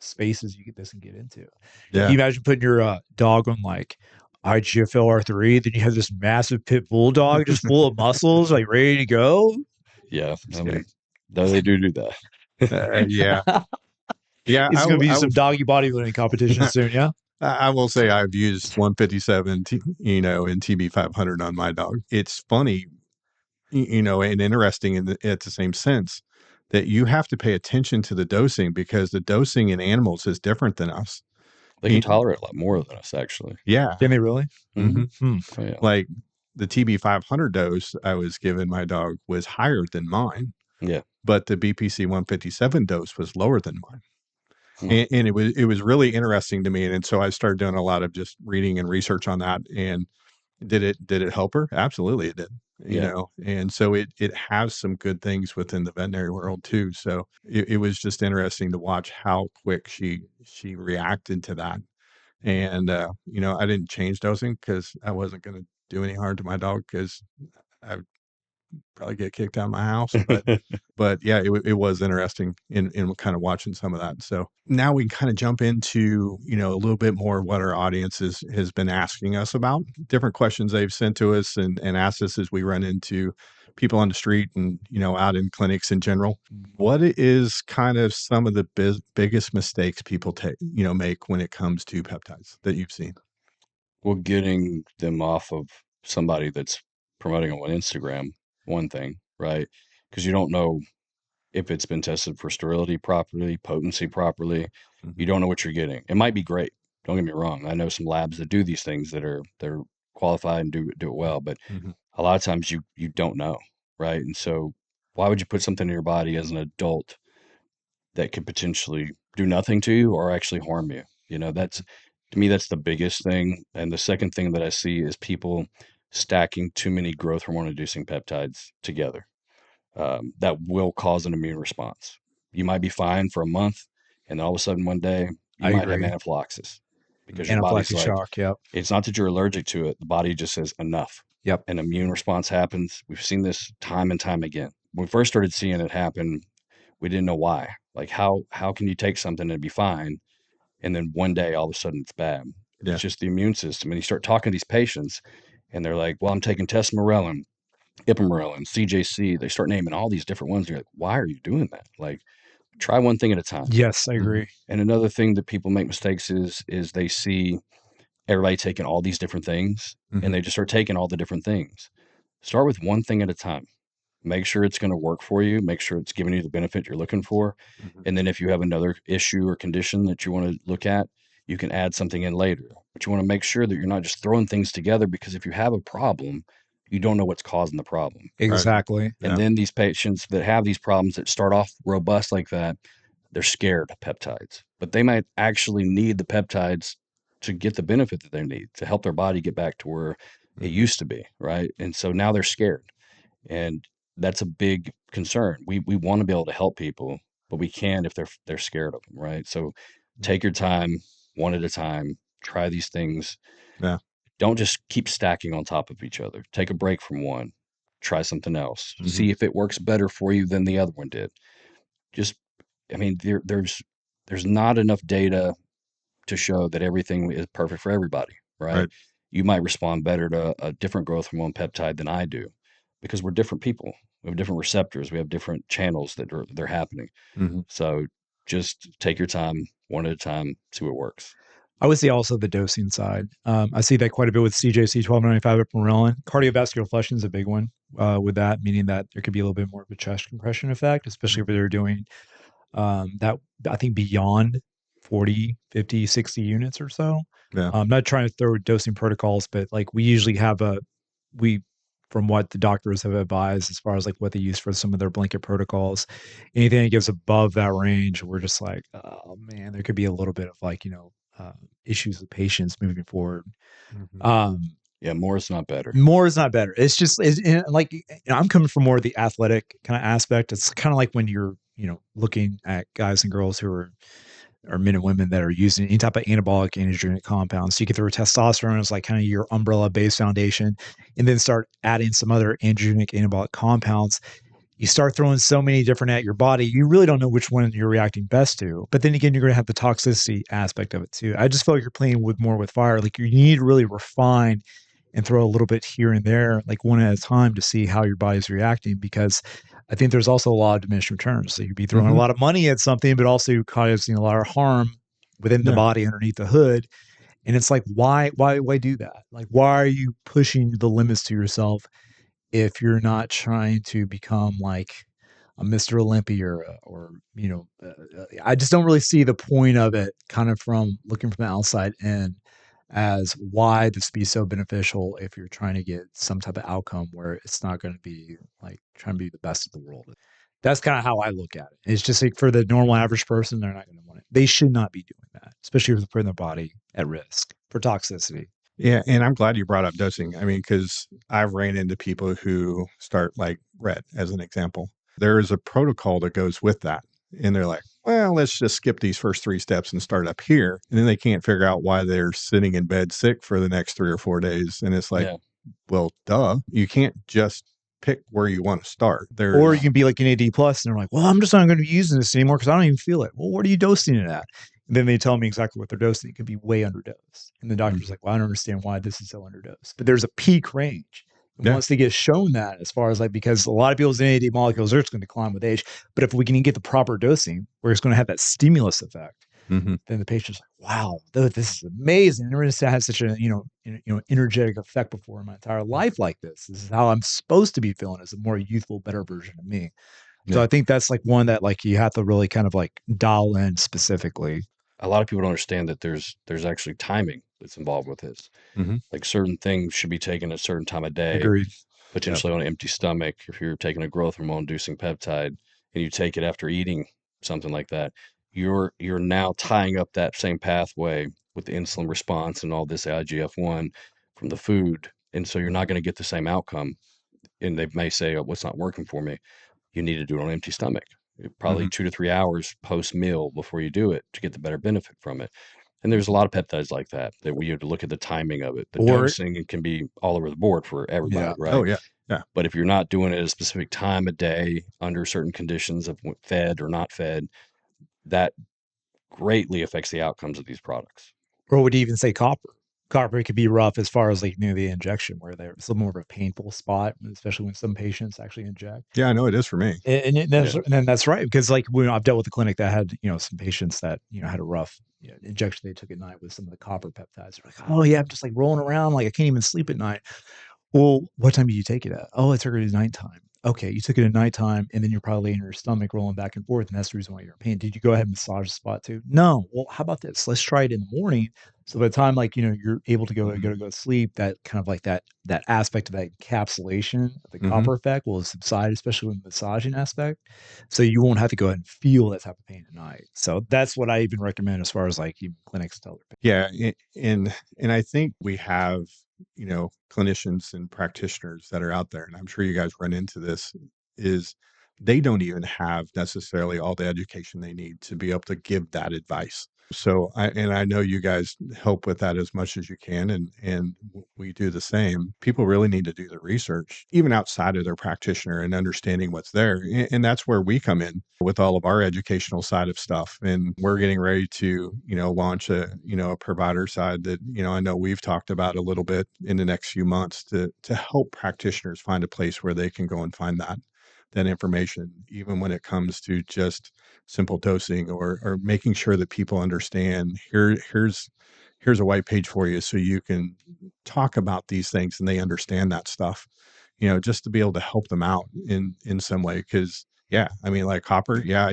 spaces you get this and get into. Yeah. Can you imagine putting your dog on like IGFLR3, then you have this massive pit bull dog just full of muscles, like ready to go? Yeah. I mean, they do that. Yeah. Yeah. It's going to be some doggy bodybuilding competition soon. Yeah. I will say I've used 157, and TB 500 on my dog. It's funny, and interesting at the same sense that you have to pay attention to the dosing because the dosing in animals is different than us. They can tolerate a lot more than us, actually. Yeah. Can they really? Mm-hmm. Oh, yeah. Like the TB 500 dose I was giving my dog was higher than mine. Yeah. But the BPC 157 dose was lower than mine. And it was really interesting to me. And so I started doing a lot of just reading and research on that. And Did it help her? Absolutely it did. You Yeah. know, and so it has some good things within the veterinary world too. So it was just interesting to watch how quick she reacted to that. And you know, I didn't change dosing because I wasn't going to do any harm to my dog because I would probably get kicked out of my house. But yeah, it was interesting in kind of watching some of that. So now we can kind of jump into, you know, a little bit more what our audience has been asking us about, different questions they've sent to us and asked us as we run into people on the street and, you know, out in clinics in general. What is kind of some of the biggest mistakes people take, you know, make when it comes to peptides that you've seen? Well, getting them off of somebody that's promoting them on Instagram, one thing, right? Because you don't know if it's been tested for sterility properly, potency properly. Mhm, You don't know what you're getting. It might be great. Don't get me wrong. I know some labs that do these things that are they're qualified and do it well, but mhm. a lot of times you don't know, right? And so why would you put something in your body as an adult that could potentially do nothing to you or actually harm you? You know, that's to me that's the biggest thing. And the second thing that I see is people stacking too many growth hormone inducing peptides together that will cause an immune response. You might be fine for a month, and then all of a sudden one day you I might have agree. anaphylaxis because your body's Anaphylactic like, shock. Yep. it's not that you're allergic to it. The body just says enough. Yep. An immune response happens. We've seen this time and time again. When we first started seeing it happen, we didn't know why. Like how can you take something and be fine, and then one day all of a sudden it's bad? Yeah. It's just the immune system. And you start talking to these patients, and they're like, "Well, I'm taking tesmorelin, ipamorelin, CJC." They start naming all these different ones. You're like, "Why are you doing that?" Like, try one thing at a time. Yes, I Mhm, agree. And another thing that people make mistakes is they see everybody taking all these different things, and mhm, they just start taking all the different things. Start with one thing at a time. Make sure it's going to work for you. Make sure it's giving you the benefit you're looking for. mhm, And then if you have another issue or condition that you want to look at, you can add something in later. But you want to make sure that you're not just throwing things together, because if you have a problem, you don't know what's causing the problem. right. Exactly. And Yeah. then these patients that have these problems that start off robust like that, they're scared of peptides, but they might actually need the peptides to get the benefit that they need to help their body get back to where it Mhm, used to be, right? And so now they're scared. And that's a big concern. We want to be able to help people, but we can't if they're scared of them, right? So mhm. take your time, one at a time, try these things. Yeah. Don't just keep stacking on top of each other. Take a break from one, try something else. Mhm, See if it works better for you than the other one did. Just I mean, there's not enough data to show that everything is perfect for everybody, right? right. You might respond better to a different growth hormone peptide than I do because we're different people. We have different receptors. We have different channels that are they're happening. Mhm, So just take your time, one at a time, see what works. I would say also the dosing side. I see that quite a bit with CJC 1295 ipamorelin. Cardiovascular flushing is a big one with that, meaning that there could be a little bit more of a chest compression effect, especially if mhm. they're doing that, I think, beyond 40, 50, 60 units or so. Yeah. I'm not trying to throw dosing protocols, but like we usually have we, from what the doctors have advised as far as like what they use for some of their blanket protocols, anything that gives above that range, we're just like, oh man, there could be a little bit of like, issues with patients moving forward. Mhm. Um, Yeah, more is not better. more is not better. It's just like I'm coming from more of the athletic kind of aspect. It's kind of like when you're, looking at guys and girls who are or men and women that are using any type of anabolic androgenic compounds. So you can throw testosterone as like kind of your umbrella base foundation, and then start adding some other androgenic anabolic compounds. You start throwing so many different at your body, you really don't know which one you're reacting best to. But then again, you're going to have the toxicity aspect of it too. I just feel like you're playing with more with fire. Like you need to really refine and throw a little bit here and there, like one at a time, to see how your body's reacting. Because I think there's also a lot of diminished returns. So you'd be throwing a Mhm. lot of money at something, but also causing a lot of harm within the Yeah. body underneath the hood. And it's like, why do that? Like, why are you pushing the limits to yourself if you're not trying to become like a Mr. Olympia I just don't really see the point of it kind of from looking from the outside in as why this be so beneficial if you're trying to get some type of outcome where it's not going to be like trying to be the best of the world. That's kind of how I look at it. It's just like for the normal average person, they're not going to want it. They should not be doing that, especially if they're putting their body at risk for toxicity. Yeah, and I'm glad you brought up dosing. I mean, because I've ran into people who start like red, as an example. There is a protocol that goes with that. And they're like, well, let's just skip these first 3 steps and start up here. And then they can't figure out why they're sitting in bed sick for the next 3 or 4 days. And it's like, Yeah. well, duh. You can't just pick where you want to start. Or you can be like an AD plus, and they're like, well, I'm just not going to be using this anymore because I don't even feel it. Well, what are you dosing it at? And then they tell me exactly what they're dosing. It could be way underdosed. And the doctor's like, well, I don't understand why this is so underdosed. But there's a peak range. And Yeah. once they get shown that, as far as like, because a lot of people's NAD molecules are just going to decline with age. But if we can get the proper dosing where it's going to have that stimulus effect, Mhm. then the patient's like, wow, this is amazing. I never had such a, energetic effect before in my entire life like this. This is how I'm supposed to be feeling, as a more youthful, better version of me. So Yeah. I think that's like one that like you have to really kind of like dial in specifically. A lot of people don't understand that there's actually timing that's involved with this. Mhm. Like certain things should be taken at a certain time of day, Agreed. potentially on an empty stomach. If you're taking a growth hormone inducing peptide and you take it after eating something like that, you're now tying up that same pathway with the insulin response and all this IGF-1 from the food. And so you're not going to get the same outcome. And they may say, oh, what's not working for me? You need to do it on an empty stomach. Probably Mhm. 2 to 3 hours post meal before you do it to get the better benefit from it. And there's a lot of peptides like that we have to look at the timing of it. The Or dosing, it can be all over the board for everybody, yeah, right? Oh, yeah. Yeah. But if you're not doing it at a specific time of day under certain conditions of fed or not fed, that greatly affects the outcomes of these products. or would you even say copper? Copper could be rough as far as like the injection, where there's a more of a painful spot, especially when some patients actually inject. Yeah, I know it is for me. And then that's right, because like when I've dealt with a clinic that had some patients that had a rough injection they took at night with some of the copper peptides. They're like, oh yeah, I'm just like rolling around, like I can't even sleep at night. Well, what time do you take it at? Oh, I took it at nighttime. Okay, you took it at nighttime, and then you're probably in your stomach rolling back and forth, and that's the reason why you're in pain. Did you go ahead and massage the spot too? No. Well, how about this? Let's try it in the morning. So by the time like you're able to go to sleep, that kind of like that aspect of that encapsulation of the Mhm. copper effect will subside, especially with the massaging aspect. So you won't have to go ahead and feel that type of pain at night. So that's what I even recommend as far as like even clinics tell their patients. Yeah, and I think we have, clinicians and practitioners that are out there, and I'm sure you guys run into this, is they don't even have necessarily all the education they need to be able to give that advice. So I know you guys help with that as much as you can, and we do the same. People really need to do the research, even outside of their practitioner, and understanding what's there. And that's where we come in with all of our educational side of stuff. And we're getting ready to, launch a provider side that, I know we've talked about a little bit in the next few months to help practitioners find a place where they can go and find that information, even when it comes to just simple dosing or making sure that people understand here's a white page for you so you can talk about these things and they understand that stuff, just to be able to help them out in some way. Because yeah, I mean, like copper, yeah,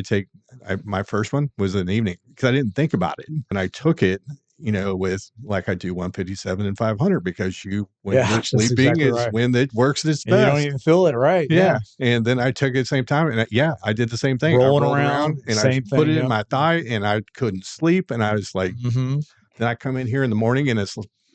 my first one was in the evening because I didn't think about it, and I took it, with like I do 157 and 500 because when Yeah, you're that's sleeping exactly is right. when it works its And you don't best. even feel it, right? Yeah, and then I took it at the same time, and I did the same thing. I Rolling rolled around, around, and I same put thing, it in yep. my thigh, and I couldn't sleep, and I was like, Mhm. then I come in here in the morning, and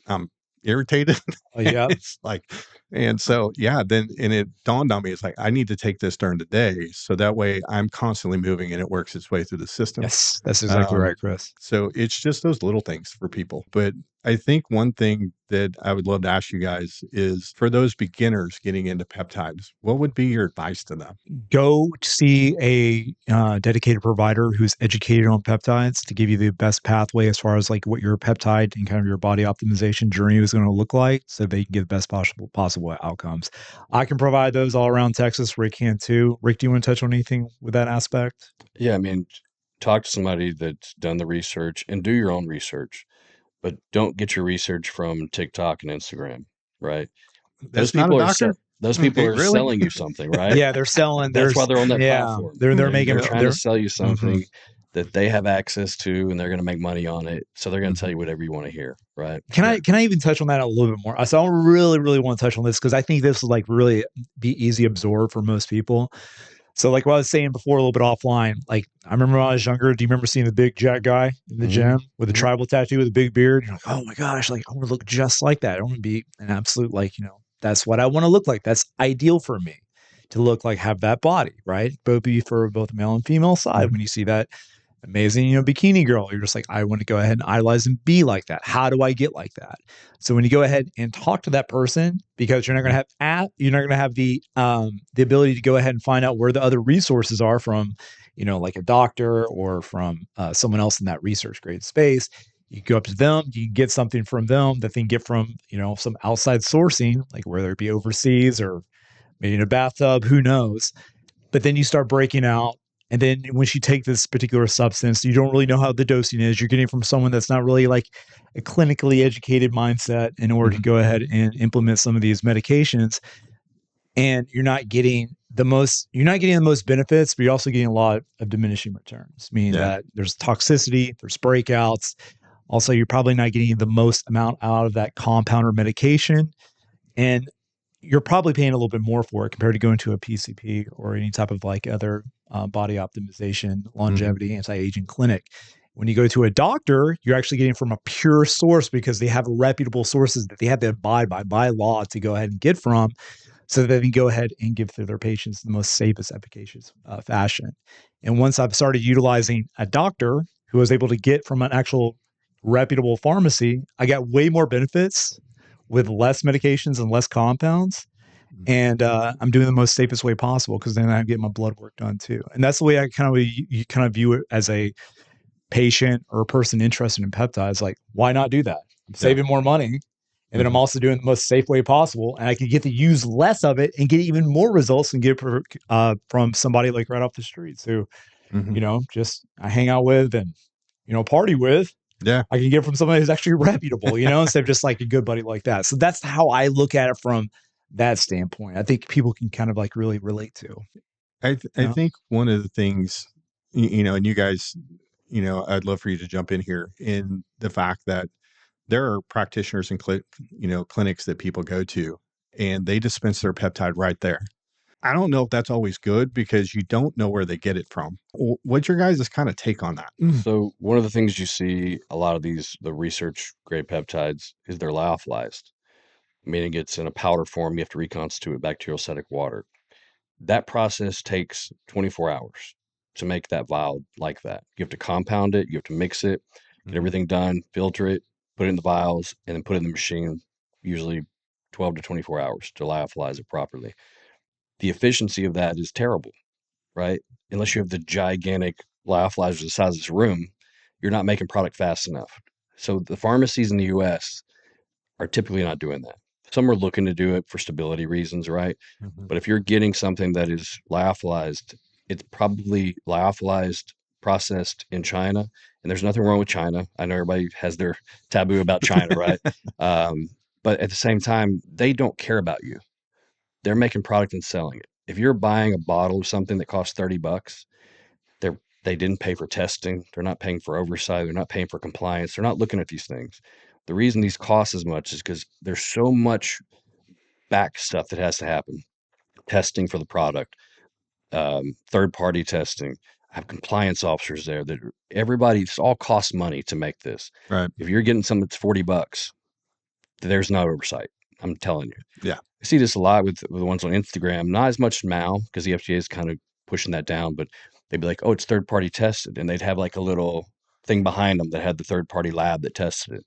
I'm irritated, Oh, and yep. it's like, and so, yeah, then and it dawned on me, it's like, I need to take this during the day, so that way I'm constantly moving, and it works its way through the system. Yes, that's exactly right, Chris. So it's just those little things for people. But I think one thing that I would love to ask you guys is for those beginners getting into peptides, what would be your advice to them? Go see a dedicated provider who's educated on peptides to give you the best pathway as far as like what your peptide and kind of your body optimization journey is going to look like, so they can get the best possible outcomes. I can provide those all around Texas. Rick can too. Rick, do you want to touch on anything with that aspect? Yeah, I mean, talk to somebody that's done the research and do your own research, but don't get your research from TikTok and Instagram, right? Those That's not a people are doctor? those people are Really? selling you something, right? Yeah, they're selling. That's why they're on that platform. They're They're making trying to they're sell you mhm. something that they have access to, and they're going to make money on it. So they're going to tell Mhm. you whatever you want to hear, right? Yeah. Can I even touch on that a little bit more? So I really want to touch on this because I think this will like really be easy absorbed for most people. So like what I was saying before, a little bit offline, like I remember when I was younger, do you remember seeing the big Jack guy in the gym with the tribal tattoo with a big beard? You're like, oh my gosh, like I want to look just like that. I want to be an absolute, like, that's what I want to look like. That's ideal for me to look like, have that body, right? Both be for both male and female side. When you see that amazing, bikini girl, you're just like, I want to go ahead and idolize and be like that. How do I get like that? So when you go ahead and talk to that person, because you're not going to have the ability to go ahead and find out where the other resources are from, like a doctor or from someone else in that research grade space. You go up to them, you can get something from them that they can get from, some outside sourcing, like whether it be overseas or maybe in a bathtub, who knows? But then you start breaking out. And then once you take this particular substance, you don't really know how the dosing is. You're getting from someone that's not really like a clinically educated mindset in order to go ahead and implement some of these medications. And you're not getting the most benefits, but you're also getting a lot of diminishing returns, meaning that there's toxicity, there's breakouts. Also, you're probably not getting the most amount out of that compound or medication. And you're probably paying a little bit more for it compared to going to a PCP or any type of like other body optimization, longevity, anti-aging clinic. When you go to a doctor, you're actually getting from a pure source because they have reputable sources that they have to abide by law to go ahead and get from, so that they can go ahead and give to their patients the most safest, efficacious fashion. And once I've started utilizing a doctor who was able to get from an actual reputable pharmacy, I got way more benefits with less medications and less compounds. And I'm doing the most safest way possible, because then I get my blood work done too. And that's the way I you kind of view it as a patient or a person interested in peptides. Like, why not do that? I'm saving more money. And then I'm also doing the most safe way possible. And I can get to use less of it and get even more results and get from somebody like right off the streets who, just I hang out with and, party with. Yeah. I can get from somebody who's actually reputable, instead of just like a good buddy like that. So that's how I look at it from that standpoint. I think people can kind of like really relate to. I think one of the things, and you guys, I'd love for you to jump in here in the fact that there are practitioners and clinics that people go to, and they dispense their peptide right there. I don't know if that's always good, because you don't know where they get it from. What's your guys' kind of take on that? So one of the things you see a lot of the research grade peptides is they're lyophilized, meaning it's in a powder form. You have to reconstitute it bacteriostatic water. That process takes 24 hours to make that vial like that. You have to compound it, you have to mix it, get everything done, filter it, put it in the vials, and then put it in the machine, usually 12 to 24 hours to lyophilize it properly. The efficiency of that is terrible, right? Unless you have the gigantic lyophilizer the size of this room, you're not making product fast enough. So the pharmacies in the US are typically not doing that. Some are looking to do it for stability reasons, right? But if you're getting something that is lyophilized, it's probably lyophilized, processed in China. And there's nothing wrong with China. I know everybody has their taboo about China, right? But at the same time, they don't care about you. They're making product and selling it. If you're buying a bottle of something that costs $30, they didn't pay for testing. They're not paying for oversight. They're not paying for compliance. They're not looking at these things. The reason these cost as much is because there's so much back stuff that has to happen. Testing for the product, third-party testing. I have compliance officers there that it's all costs money to make this. Right. If you're getting something that's $40, there's no oversight. I'm telling you. Yeah. I see this a lot with the ones on Instagram, not as much now because the FDA is kind of pushing that down, but they'd be like, oh, it's third party tested. And they'd have like a little thing behind them that had the third party lab that tested it.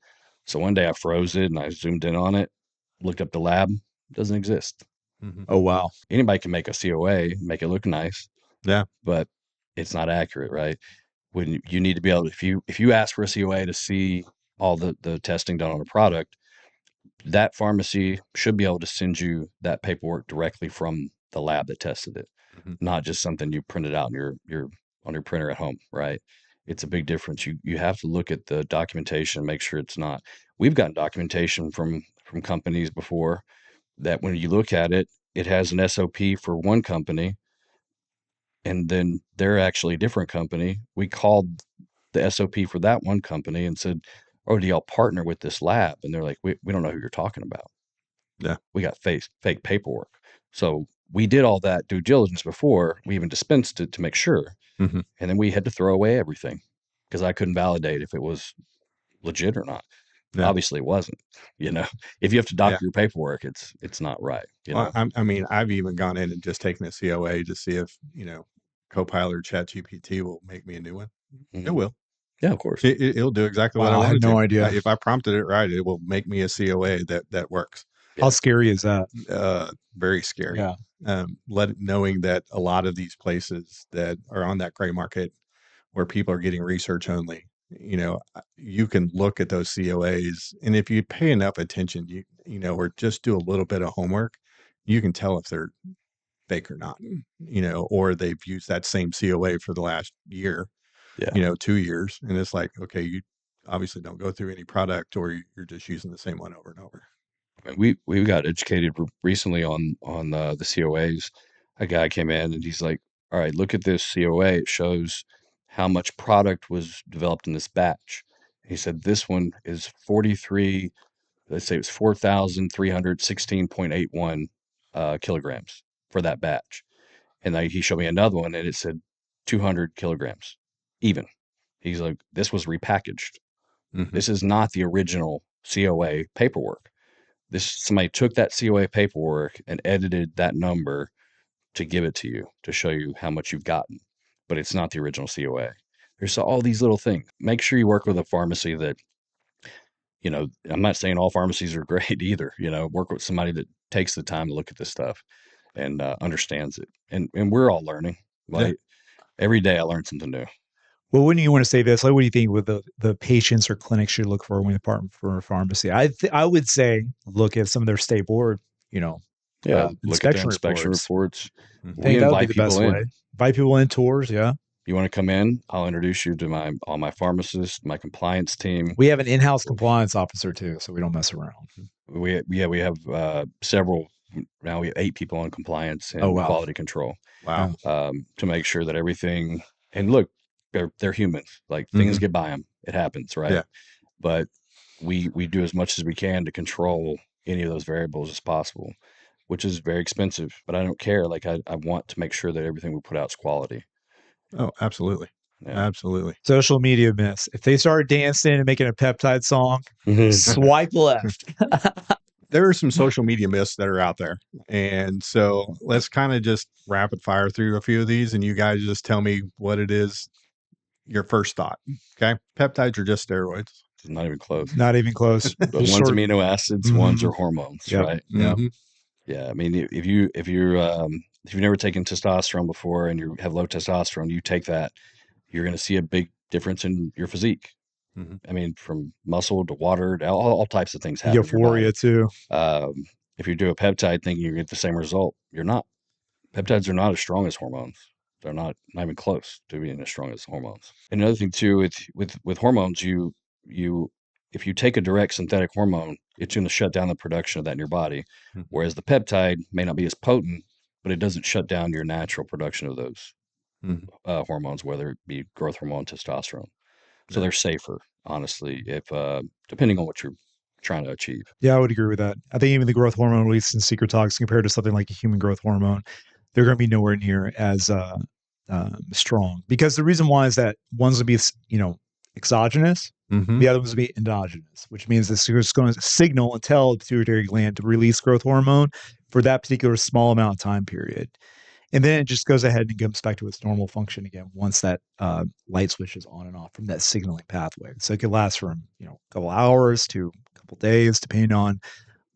So one day I froze it and I zoomed in on it, looked up the lab, doesn't exist. Oh, wow. Anybody can make a COA, make it look nice. Yeah. But it's not accurate, right? When you need to be able to, if you ask for a COA to see all the testing done on a product, that pharmacy should be able to send you that paperwork directly from the lab that tested it, not just something you printed out on your printer at home, right? It's a big difference. You have to look at the documentation, make sure it's not. We've gotten documentation from companies before that when you look at it, it has an SOP for one company, and then they're actually a different company. We called the SOP for that one company and said, "Oh, do y'all partner with this lab?" And they're like, "We don't know who you're talking about. Yeah. We got fake paperwork." So we did all that due diligence before we even dispensed it to make sure. Mhm. And then we had to throw away everything because I couldn't validate if it was legit or not. Yeah. Obviously it wasn't, you know. If you have to Yeah. doctor your paperwork, it's not right, you know. Well, I mean, I've even gone in and just taken a COA to see if, Copilot or ChatGPT will make me a new one. It Mhm. will. Yeah, of course. It'll do exactly what I Wow, I had wanted no to. idea. If I prompted it right, it will make me a COA that works. How Yeah. scary is that? Very scary. Yeah. Knowing that a lot of these places that are on that gray market where people are getting research only, you can look at those COAs, and if you pay enough attention, or just do a little bit of homework, you can tell if they're fake or not, or they've used that same COA for the last year, Yeah. 2 years. And it's like, okay, you obviously don't go through any product, or you're just using the same one over and over. And we got educated recently on the COAs. A guy came in and he's like, "All right, look at this COA. It shows how much product was developed in this batch." He said this one is 43. Let's say it's 4,316.81 kilograms for that batch. And then he showed me another one and it said 200 kilograms even. He's like, "This was repackaged. Mhm. This is not the original COA paperwork. Somebody took that COA paperwork and edited that number to give it to you to show you how much you've gotten, but it's not the original COA." There's all these little things. Make sure you work with a pharmacy that, I'm not saying all pharmacies are great either. Work with somebody that takes the time to look at this stuff and understands it. And we're all learning. Yeah. Like every day, I learn something new. Well, wouldn't you want to say this? Like, what do you think with the patients or clinics should look for when they part for a pharmacy? I would say look at some of their state board, Yeah, look at their inspection inspection reports. reports. Mhm. I We think that would be invite the best people in. way. Invite people in tours. Yeah, You want to come in? I'll introduce you to all my pharmacists, my compliance team. we have an in-house compliance officer too, so we don't mess around. We have several. Now we have 8 people on compliance and Oh, wow. quality control Wow. to make sure that everything. And look, they're humans. Like things get by them. It happens, right? Yeah. But we do as much as we can to control any of those variables as possible, which is very expensive. But I don't care. Like I want to make sure that everything we put out is quality. Oh, absolutely. Yeah. Absolutely. Social media myths. If they start dancing and making a peptide song, swipe left. There are some social media myths that are out there. And so let's kind of just rapid fire through a few of these, and you guys just tell me what it is, your first thought. Okay. Peptides are just steroids. Not even close. Not even close. One's amino acids, ones are hormones, Yep. right? Yeah. Mhm. Yeah, I mean, if you've never taken testosterone before and you have low testosterone, you take that, you're going to see a big difference in your physique. Mhm. I mean, from muscle to water to all types of things happen. in your Euphoria body. too. If you do a peptide thinking you get the same result, you're not. Peptides are not as strong as hormones. They're not even close to being as strong as hormones. And another thing too, with hormones, you if you take a direct synthetic hormone, it's going to shut down the production of that in your body. Mhm. Whereas the peptide may not be as potent, but it doesn't shut down your natural production of those Mhm. hormones, whether it be growth hormone, testosterone. So Yeah. they're safer, honestly, if depending on what you're trying to achieve. Yeah, I would agree with that. I think even the growth hormone released in secret tox compared to something like a human growth hormone, they're going to be nowhere near as strong. Because the reason why is that one's going to be, exogenous, Mhm. the other one's going to be endogenous, which means this is going to signal and tell the pituitary gland to release growth hormone for that particular small amount of time period. And then it just goes ahead and comes back to its normal function again once that light switch is on and off from that signaling pathway. So it could last from a couple hours to a couple days, depending on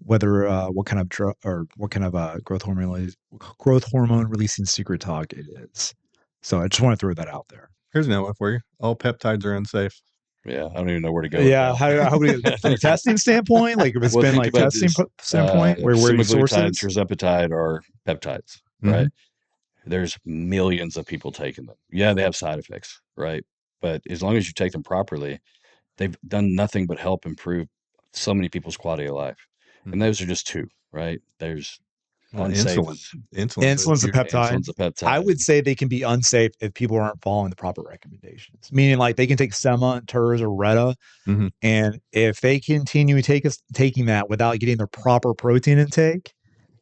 whether what kind of drug or what kind of growth hormone releasing secret tog it is. So I just want to throw that out there. Here's another one for you. All peptides are unsafe. Yeah, I don't even know where to go. Yeah, with that. how would we, from a testing standpoint, like if it's Well, been think like about testing this. standpoint, where you source Semaglutide, it? tirzepatide are peptides, right? There's millions of people taking them. Yeah, they have side effects, right? But as long as you take them properly, they've done nothing but help improve so many people's quality of life. Mhm. And those are just 2, right? There's Well, unsafe. Insulin's a peptide. Insulin's a peptide. I would say they can be unsafe if people aren't following the proper recommendations. Meaning, like they can take Sema, Turs, or Retta, Mhm. and if they continue taking that without getting their proper protein intake,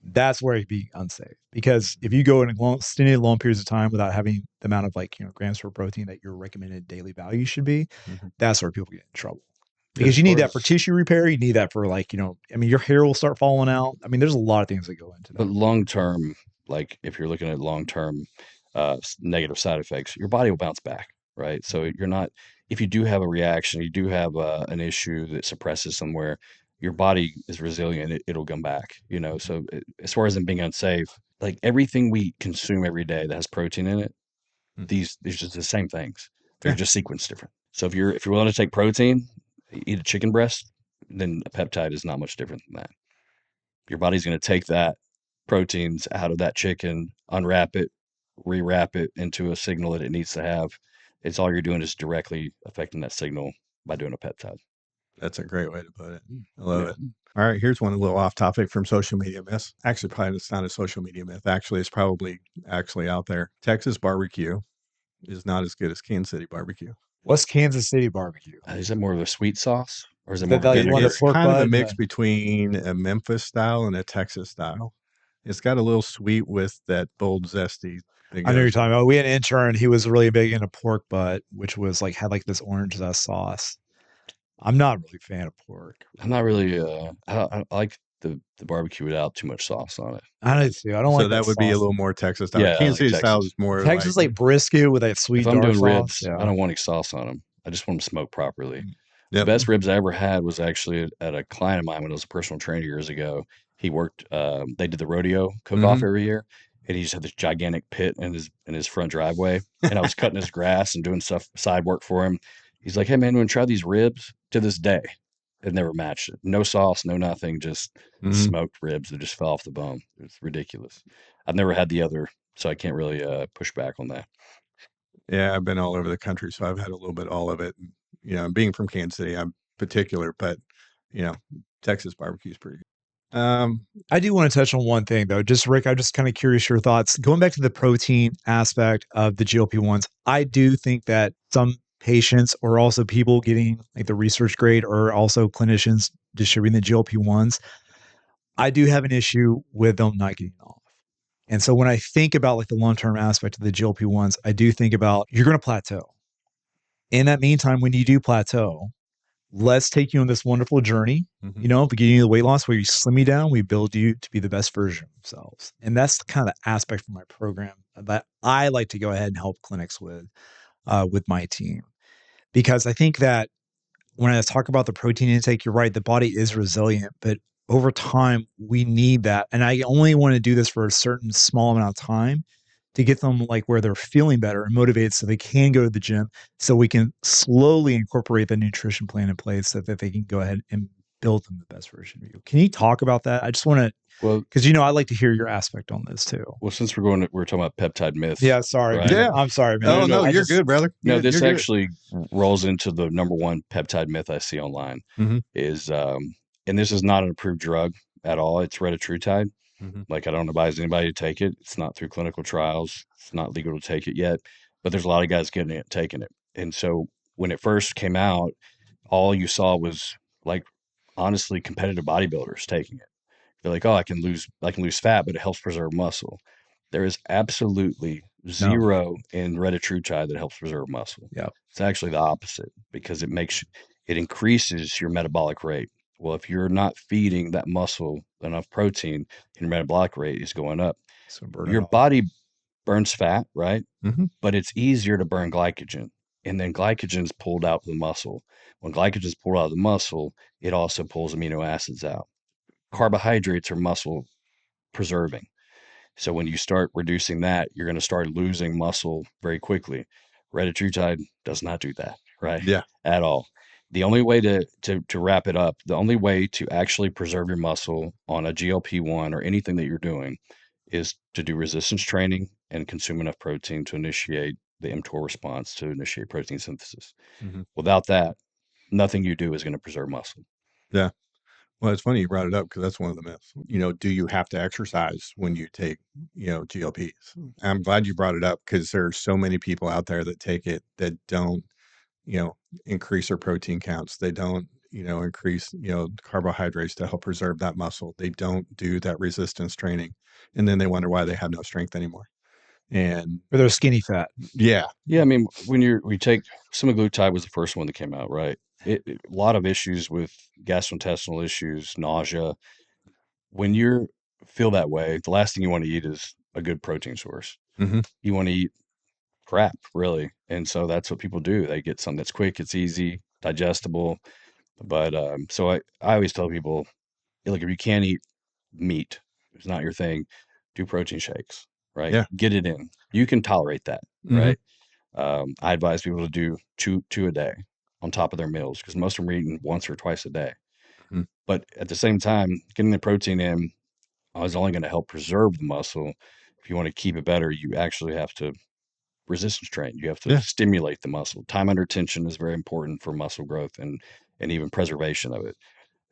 that's where it can be unsafe. Because if you go in extended long periods of time without having the amount of grams per protein that your recommended daily value should be, that's where people get in trouble. Because you need that for tissue repair. You need that for your hair will start falling out. I mean, there's a lot of things that go into that. But long term, like if you're looking at long term negative side effects, your body will bounce back, right? So you're not, if you do have a reaction, you do have an issue that suppresses somewhere, your body is resilient. It'll come back, So as far as them being unsafe, like everything we consume every day that has protein in it, these just the same things. They're just sequenced different. So if you're willing to take protein, eat a chicken breast, then a peptide is not much different than that. Your body's going to take that proteins out of that chicken, unwrap it, rewrap it into a signal that it needs to have. It's all you're doing is directly affecting that signal by doing a peptide. That's a great way to put it. I love it. All right, here's one a little off topic from social media myths. Actually, probably it's not a social media myth. Actually, it's probably actually out there. Texas barbecue is not as good as Kansas City barbecue. What's Kansas City barbecue? Is it more of a sweet sauce or is it more of a That you want vinegar? the pork kind of a butt, mix between a Memphis style and a Texas style. It's got a little sweet with that bold zesty. I know you're talking about. We had an intern. He was really big into pork butt, which was had this orange zest sauce. I'm not really a fan of pork. I'm not really. I like the barbecue without too much sauce on it. I do too. I don't like that would be a little more Texas style. Yeah, Kansas City style Texas. is more Texas like brisket with that sweet If I'm dark doing sauce. ribs, I don't want any sauce on them. I just want them smoked properly. Yep. The best ribs I ever had was actually at a client of mine when I was a personal trainer years ago. He worked. They did the rodeo cook-off every year, and he just had this gigantic pit in his front driveway. And I was cutting his grass and doing stuff side work for him. He's like, "Hey man, you want to try these ribs?" To this day, it never matched it. No sauce, no nothing, just smoked ribs that just fell off the bone. It's ridiculous. I've never had the other, so I can't really push back on that. Yeah, I've been all over the country, so I've had a little bit all of it. Being from Kansas City, I'm particular, but Texas barbecue is pretty good. I do want to touch on one thing though. Just Rick, I'm just kind of curious your thoughts. Going back to the protein aspect of the GLP-1s, I do think that some patients or also people getting the research grade or also clinicians distributing the GLP-1s, I do have an issue with them not getting off. And so when I think about the long-term aspect of the GLP-1s, I do think about you're going to plateau. In that meantime, when you do plateau, let's take you on this wonderful journey, beginning of the weight loss where you slim you down, we build you to be the best version of themselves. And that's the kind of aspect from my program that I like to go ahead and help clinics with my team. Because I think that when I talk about the protein intake, you're right, the body is resilient, but over time, we need that. And I only want to do this for a certain small amount of time to get them where they're feeling better and motivated so they can go to the gym, so we can slowly incorporate the nutrition plan in place so that they can go ahead and build them the best version of you. Can you talk about that? I just want to, because I'd like to hear your aspect on this too. Well, since we're talking about peptide myths. Yeah, sorry. Right? Yeah, I'm sorry, man. No, you're good, brother. No, this actually rolls into the number one peptide myth I see online is, and this is not an approved drug at all. It's retatrutide. I don't advise anybody to take it. It's not through clinical trials. It's not legal to take it yet, but there's a lot of guys getting it, taking it. And so when it first came out, all you saw was honestly competitive bodybuilders taking it. They're like, "Oh, I can lose fat, but it helps preserve muscle." There is absolutely zero in retatrutide that helps preserve muscle. Yeah, it's actually the opposite because it increases your metabolic rate. Well, if you're not feeding that muscle enough protein, your metabolic rate is going up. So your body burns fat, right? But it's easier to burn glycogen. And then glycogen is pulled out of the muscle. When glycogen is pulled out of the muscle, it also pulls amino acids out. Carbohydrates are muscle preserving. So when you start reducing that, you're going to start losing muscle very quickly. Retatrutide does not do that, right? Yeah. At all. The only way to wrap it up, the only way to actually preserve your muscle on a GLP-1 or anything that you're doing is to do resistance training and consume enough protein to initiate the mTOR response, to initiate protein synthesis. Without that, nothing you do is going to preserve muscle. Yeah. Well, it's funny you brought it up because that's one of the myths. Do you have to exercise when you take, GLPs? I'm glad you brought it up because there are so many people out there that take it that don't, increase their protein counts. They don't, increase, carbohydrates to help preserve that muscle. They don't do that resistance training. And then they wonder why they have no strength anymore. And Or they're skinny fat. yeah. Yeah, I mean, we take semaglutide was the first one that came out, right? A lot of issues with gastrointestinal issues, nausea. When you feel that way, the last thing you want to eat is a good protein source. Hmm. You want to eat crap, really. And so that's what people do. They get something that's quick, it's easy, digestible. But so I always tell people, look, if you can't eat meat, it's not your thing, do protein shakes, right? Yeah. Get it in. You can tolerate that, Hmm. right? I advise people to do two a day on top of their meals because most of them are eating once or twice a day. Hmm. But at the same time, getting the protein in is only going to help preserve the muscle. If you want to keep it better, you actually have to resistance train. You have to Yeah. stimulate the muscle. Time under tension is very important for muscle growth and even preservation of it.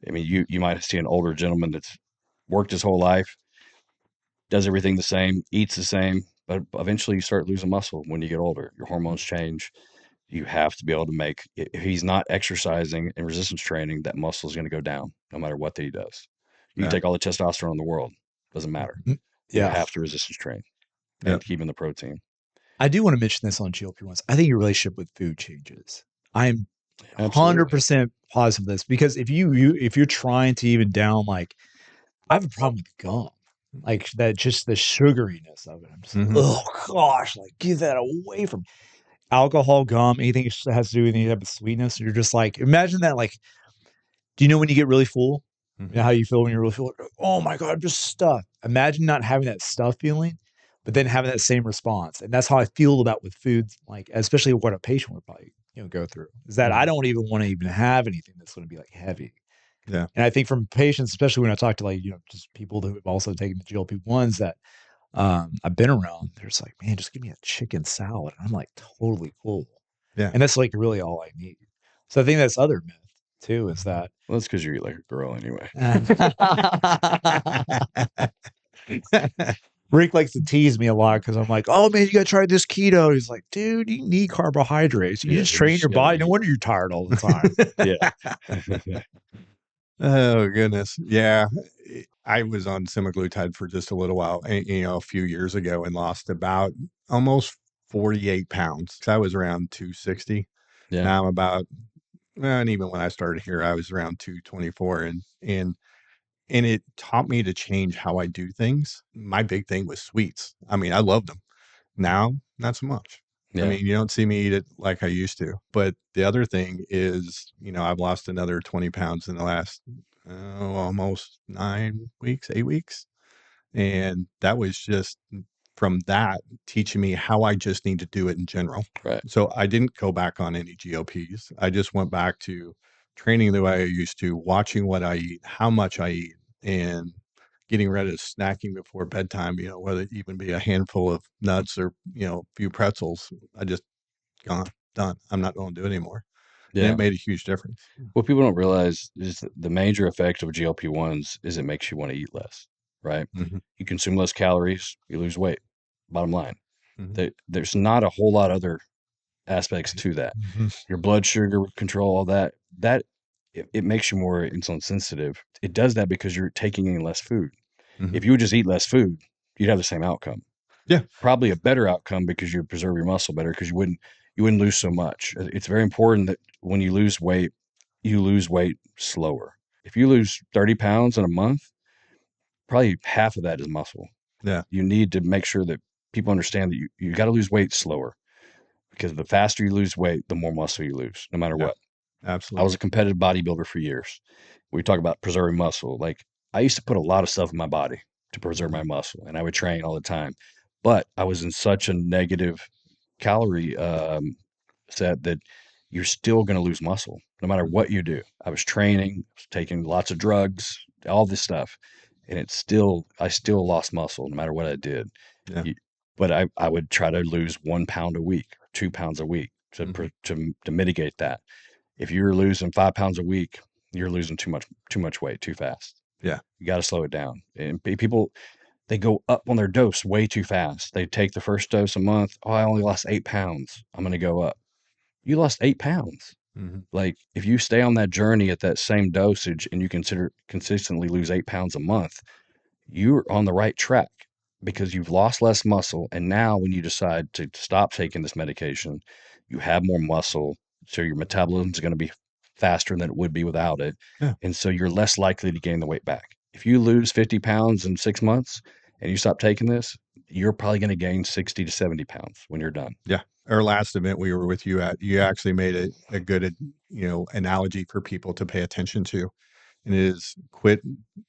I mean, you might see an older gentleman that's worked his whole life, does everything the same, eats the same, but eventually you start losing muscle when you get older. Your hormones change. You have to be able to make, if he's not exercising and resistance training, that muscle is going to go down no matter what that he does. You can Yeah. take all the testosterone in the world, doesn't matter. You Yeah. have to resistance train Yeah. and keep in the protein. I do want to mention this on GLP-1s. I think your relationship with food changes. I'm Absolutely. 100% positive of this because if you're trying to even down, like, I have a problem with gum, like that, just the sugariness of it. I'm just like, Mhm. oh gosh, like get that away from me. Alcohol, gum, anything that has to do with any type of sweetness. You're just like, imagine that. Like, do you know when you get really full? You know Mhm. how you feel when you're really full? Oh my God, I'm just stuffed. Imagine not having that stuff feeling, but then having that same response. And that's how I feel about with foods, like especially what a patient would probably, go through. Is that I Mhm. don't even want to even have anything that's going to be like heavy. Yeah. And I think from patients, especially when I talk to like, just people who have also taken the GLP-1s that I've been around, they're just like, man, just give me a chicken salad. And I'm like, totally cool. Yeah. And that's like really all I need. So I think that's other myth too, is that Well, that's because you eat like a girl anyway. Rick likes to tease me a lot because I'm like, oh man, you gotta try this keto. He's like, dude, you need carbohydrates. You Yeah, just you train just your gotta body. No eat. wonder you're tired all the time. Yeah. Oh goodness. Yeah. I was on semaglutide for just a little while, a few years ago and lost about almost 48 pounds. I was around 260. Yeah. Now I'm about, and even when I started here, I was around 224 and it taught me to change how I do things. My big thing was sweets. I mean, I loved them. Now, not so much. I Yeah. mean, you don't see me eat it like I used to. But the other thing is, I've lost another 20 pounds in the last almost 9 weeks, 8 weeks. And that was just from that teaching me how I just need to do it in general. Right. So I didn't go back on any GOPs. I just went back to training the way I used to, watching what I eat, how much I eat, and getting rid of snacking before bedtime, whether it even be a handful of nuts or, a few pretzels. I just gone, done. I'm not going to do it anymore. And Yeah. it made a huge difference. What people don't realize is that the major effect of GLP-1s is it makes you want to eat less, right? Hmm. You consume less calories, you lose weight. Bottom line. Hmm. There's not a whole lot other aspects to that. Mhm. Your blood sugar control, all that it makes you more insulin sensitive. It does that because you're taking in less food. Hmm. If you would just eat less food, you'd have the same outcome. Yeah. Probably a better outcome because you'd preserve your muscle better because you wouldn't lose so much. It's very important that when you lose weight, you lose weight slower. If you lose 30 pounds in a month, probably half of that is muscle. Yeah. You need to make sure that people understand that you got to lose weight slower because the faster you lose weight, the more muscle you lose, no matter Yeah. what. I Absolutely. was a competitive bodybuilder for years. We talk about preserving muscle. Like I used to put a lot of stuff in my body to preserve my Mhm. muscle, and I would train all the time. But I was in such a negative calorie set that you're still going to lose muscle no matter Mhm. what you do. I was training, taking lots of drugs, all this stuff, and I still lost muscle no matter what I did. Yeah. You- But I would try to lose 1 pound a week or 2 pounds a week Mhm. to mitigate that. If you're losing 5 pounds a week, you're losing too much weight too fast. Yeah. You got to slow it down. And people they go up on their dose way too fast. They take the first dose a month. Oh, I only lost 8 pounds. I'm going to go up. You lost 8 pounds. Mhm. Like, if you stay on that journey at that same dosage and you consider consistently lose 8 pounds a month, you're on the right track because you've lost less muscle. And now, when you decide to stop taking this medication, you have more muscle. So your metabolism is going to be faster than it would be without it. Yeah. And so you're less likely to gain the weight back. If you lose 50 pounds in 6 months and you stop taking this, you're probably going to gain 60 to 70 pounds when you're done. Yeah. Our last event we were with you at, you actually made a good, analogy for people to pay attention to. And it is quit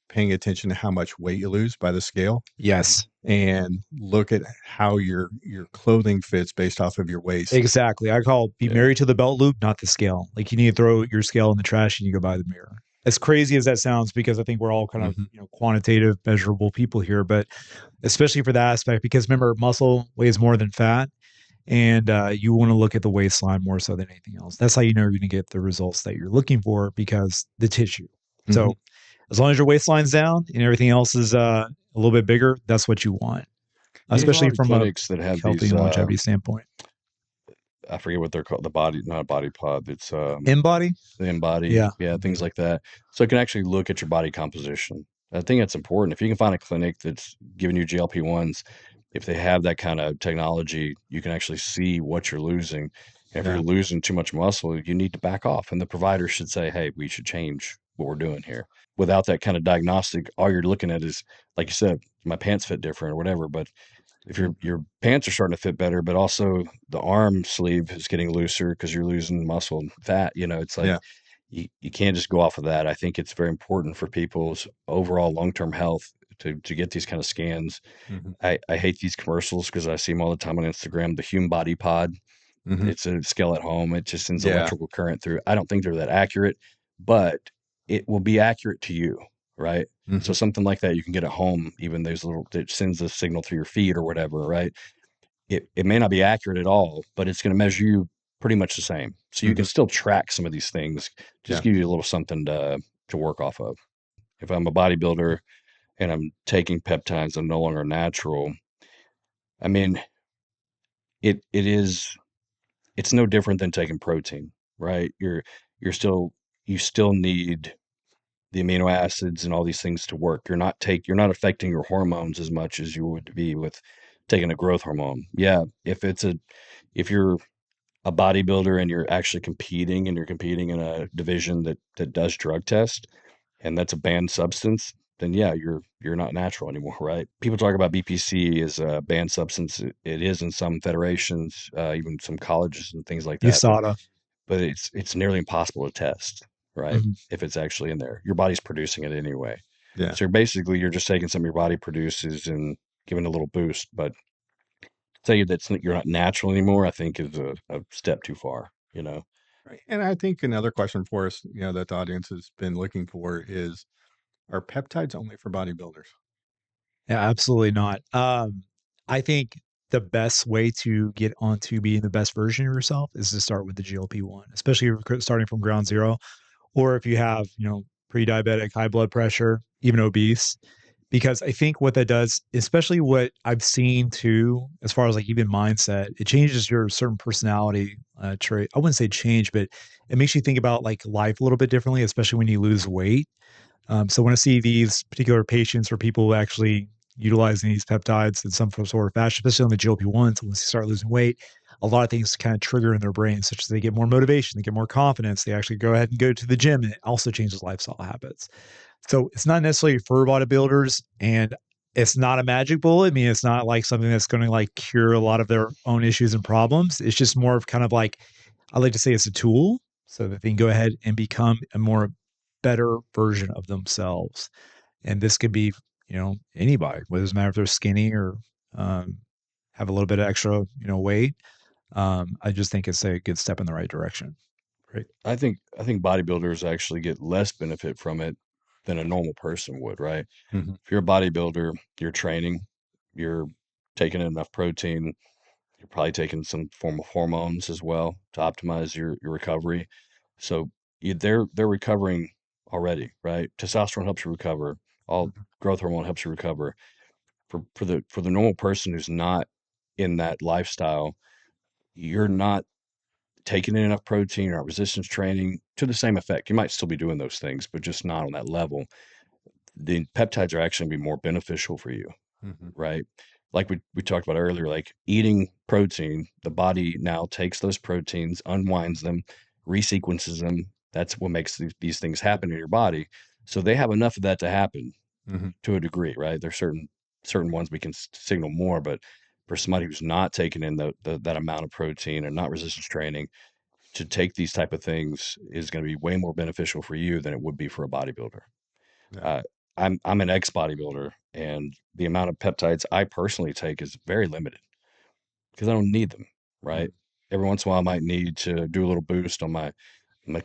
paying attention to how much weight you lose by the scale Yes, and look at how your clothing fits based off of your waist. exactly. I call be Yeah. married to the belt loop, not the scale. Like you need to throw your scale in the trash and you go buy the mirror. As crazy as that sounds, because I think we're all kind of Mhm. quantitative, measurable people here, but especially for that aspect, because remember, muscle weighs more than fat, and you want to look at the waistline more so than anything else. That's how you know you're going to get the results that you're looking for because the tissue. Mhm. So as long as your waistline's down and everything else is a little bit bigger, that's what you want, There's a lot especially of from a clinics that have healthy these, and longevity standpoint. I forget what they're called, the body, not body pod. It's In body, the embody, yeah, yeah, things like that. So it can actually look at your body composition. I think that's important. If you can find a clinic that's giving you GLP-1s, if they have that kind of technology, you can actually see what you're losing. And if Yeah. you're losing too much muscle, you need to back off. And the provider should say, hey, we should change what we're doing here. Without that kind of diagnostic, all you're looking at is, like you said, my pants fit different or whatever. But if your pants are starting to fit better, but also the arm sleeve is getting looser because you're losing muscle and fat, it's like Yeah. you can't just go off of that. I think it's very important for people's overall long-term health to get these kind of scans. Mhm. I hate these commercials because I see them all the time on Instagram. The Hume Body Pod, Mhm. it's a scale at home. It just sends Yeah. electrical current through. I don't think they're that accurate, but it will be accurate to you, right? So Mhm. something like that you can get at home, even those little that sends a signal through your feet or whatever, right? It may not be accurate at all, but it's going to measure you pretty much the same. So you can Mhm. still track some of these things, just Yeah. give you a little something to work off of. If I'm a bodybuilder and I'm taking peptides, I'm no longer natural. I mean, it is it's no different than taking protein, right? You're still you still need the amino acids and all these things to work. You're not affecting your hormones as much as you would be with taking a growth hormone. Yeah, if you're a bodybuilder and you're actually competing and you're competing in a division that does drug test and that's a banned substance, then yeah, you're not natural anymore, right? People talk about BPC as a banned substance. It is in some federations, even some colleges and things like that, USADA. but it's nearly impossible to test, right? Mhm. If it's actually in there. Your body's producing it anyway. Yeah. So basically you're just taking something your body produces and giving it a little boost, but tell you that you're not natural anymore, I think is a step too far, you know? Right. And I think another question for us, that the audience has been looking for is, are peptides only for bodybuilders? Yeah, absolutely not. I think the best way to get onto being the best version of yourself is to start with the GLP-1, especially if you're starting from ground zero, or if you have, pre-diabetic, high blood pressure, even obese. Because I think what that does, especially what I've seen too, as far as like even mindset, it changes your certain personality trait. I wouldn't say change, but it makes you think about like life a little bit differently, especially when you lose weight. So when I see these particular patients or people actually utilizing these peptides in some sort of fashion, especially on the GLP-1s, once they start losing weight, a lot of things kind of trigger in their brain, such as they get more motivation, they get more confidence, they actually go ahead and go to the gym, and it also changes lifestyle habits. So it's not necessarily for bodybuilders, and it's not a magic bullet. I mean, it's not like something that's going to like cure a lot of their own issues and problems. It's just more of kind of like, I like to say it's a tool so that they can go ahead and become a more better version of themselves. And this could be, anybody, whether it's matter if they're skinny or um, have a little bit of extra, weight. I just think it's a good step in the right direction. Right. I think bodybuilders actually get less benefit from it than a normal person would, right? Mhm. If you're a bodybuilder, you're training, you're taking in enough protein, you're probably taking some form of hormones as well to optimize your recovery. So they're recovering already, right? Testosterone helps you recover. All Mhm. growth hormone helps you recover. For the normal person who's not in that lifestyle, you're not taking in enough protein or resistance training to the same effect. You might still be doing those things, but just not on that level. The peptides are actually gonna be more beneficial for you, Mhm. right? Like we talked about earlier, like eating protein, the body now takes those proteins, unwinds them, resequences them. That's what makes these things happen in your body. So they have enough of that to happen Mhm. to a degree, right? There's certain ones we can signal more, but for somebody who's not taking in that amount of protein and not resistance training, to take these type of things is going to be way more beneficial for you than it would be for a bodybuilder. Yeah. Uh, I'm an ex bodybuilder, and the amount of peptides I personally take is very limited because I don't need them, right? Mhm. Every once in a while, I might need to do a little boost on my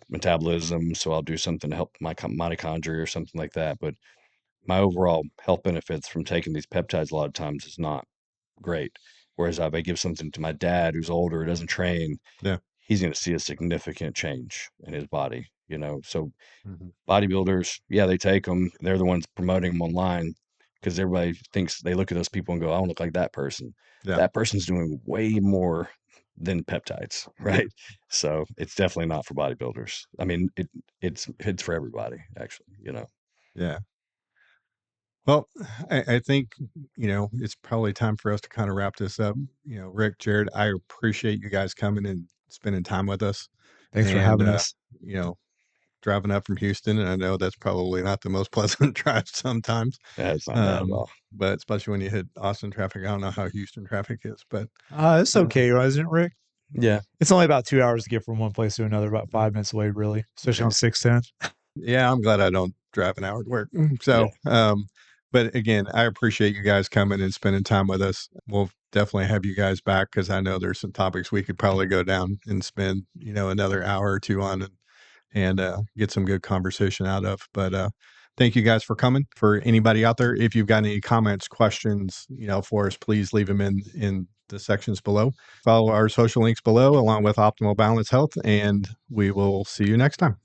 metabolism, so I'll do something to help my mitochondria or something like that. But my overall health benefits from taking these peptides a lot of times is not great. Whereas if I give something to my dad who's older, doesn't train, Yeah. he's going to see a significant change in his body, you know. So Mhm. bodybuilders, yeah, they take them. They're the ones promoting them online because everybody thinks they look at those people and go, I want to look like that person. Yeah. That person's doing way more than peptides, right? So it's definitely not for bodybuilders. I mean, it's for everybody, actually, you know. Yeah. Well, I think, it's probably time for us to kind of wrap this up. Rick, Jared, I appreciate you guys coming and spending time with us Thanks for and, having us. you know, driving up from Houston. And I know that's probably not the most pleasant drive sometimes. Yeah, it's not bad at Um, all. but especially when you hit Austin traffic. I don't know how Houston traffic is, but It's uh, okay, isn't it, Rick? Yeah. It's only about 2 hours to get from one place to another, about 5 minutes away, really, especially yeah. on 610. Yeah, I'm glad I don't drive an hour to work. Yeah. But again, I appreciate you guys coming and spending time with us. We'll definitely have you guys back because I know there's some topics we could probably go down and spend, another hour or two on and get some good conversation out of. But thank you guys for coming. For anybody out there, if you've got any comments, questions, for us, please leave them in the sections below. Follow our social links below along with Optimal Balance Health, and we will see you next time.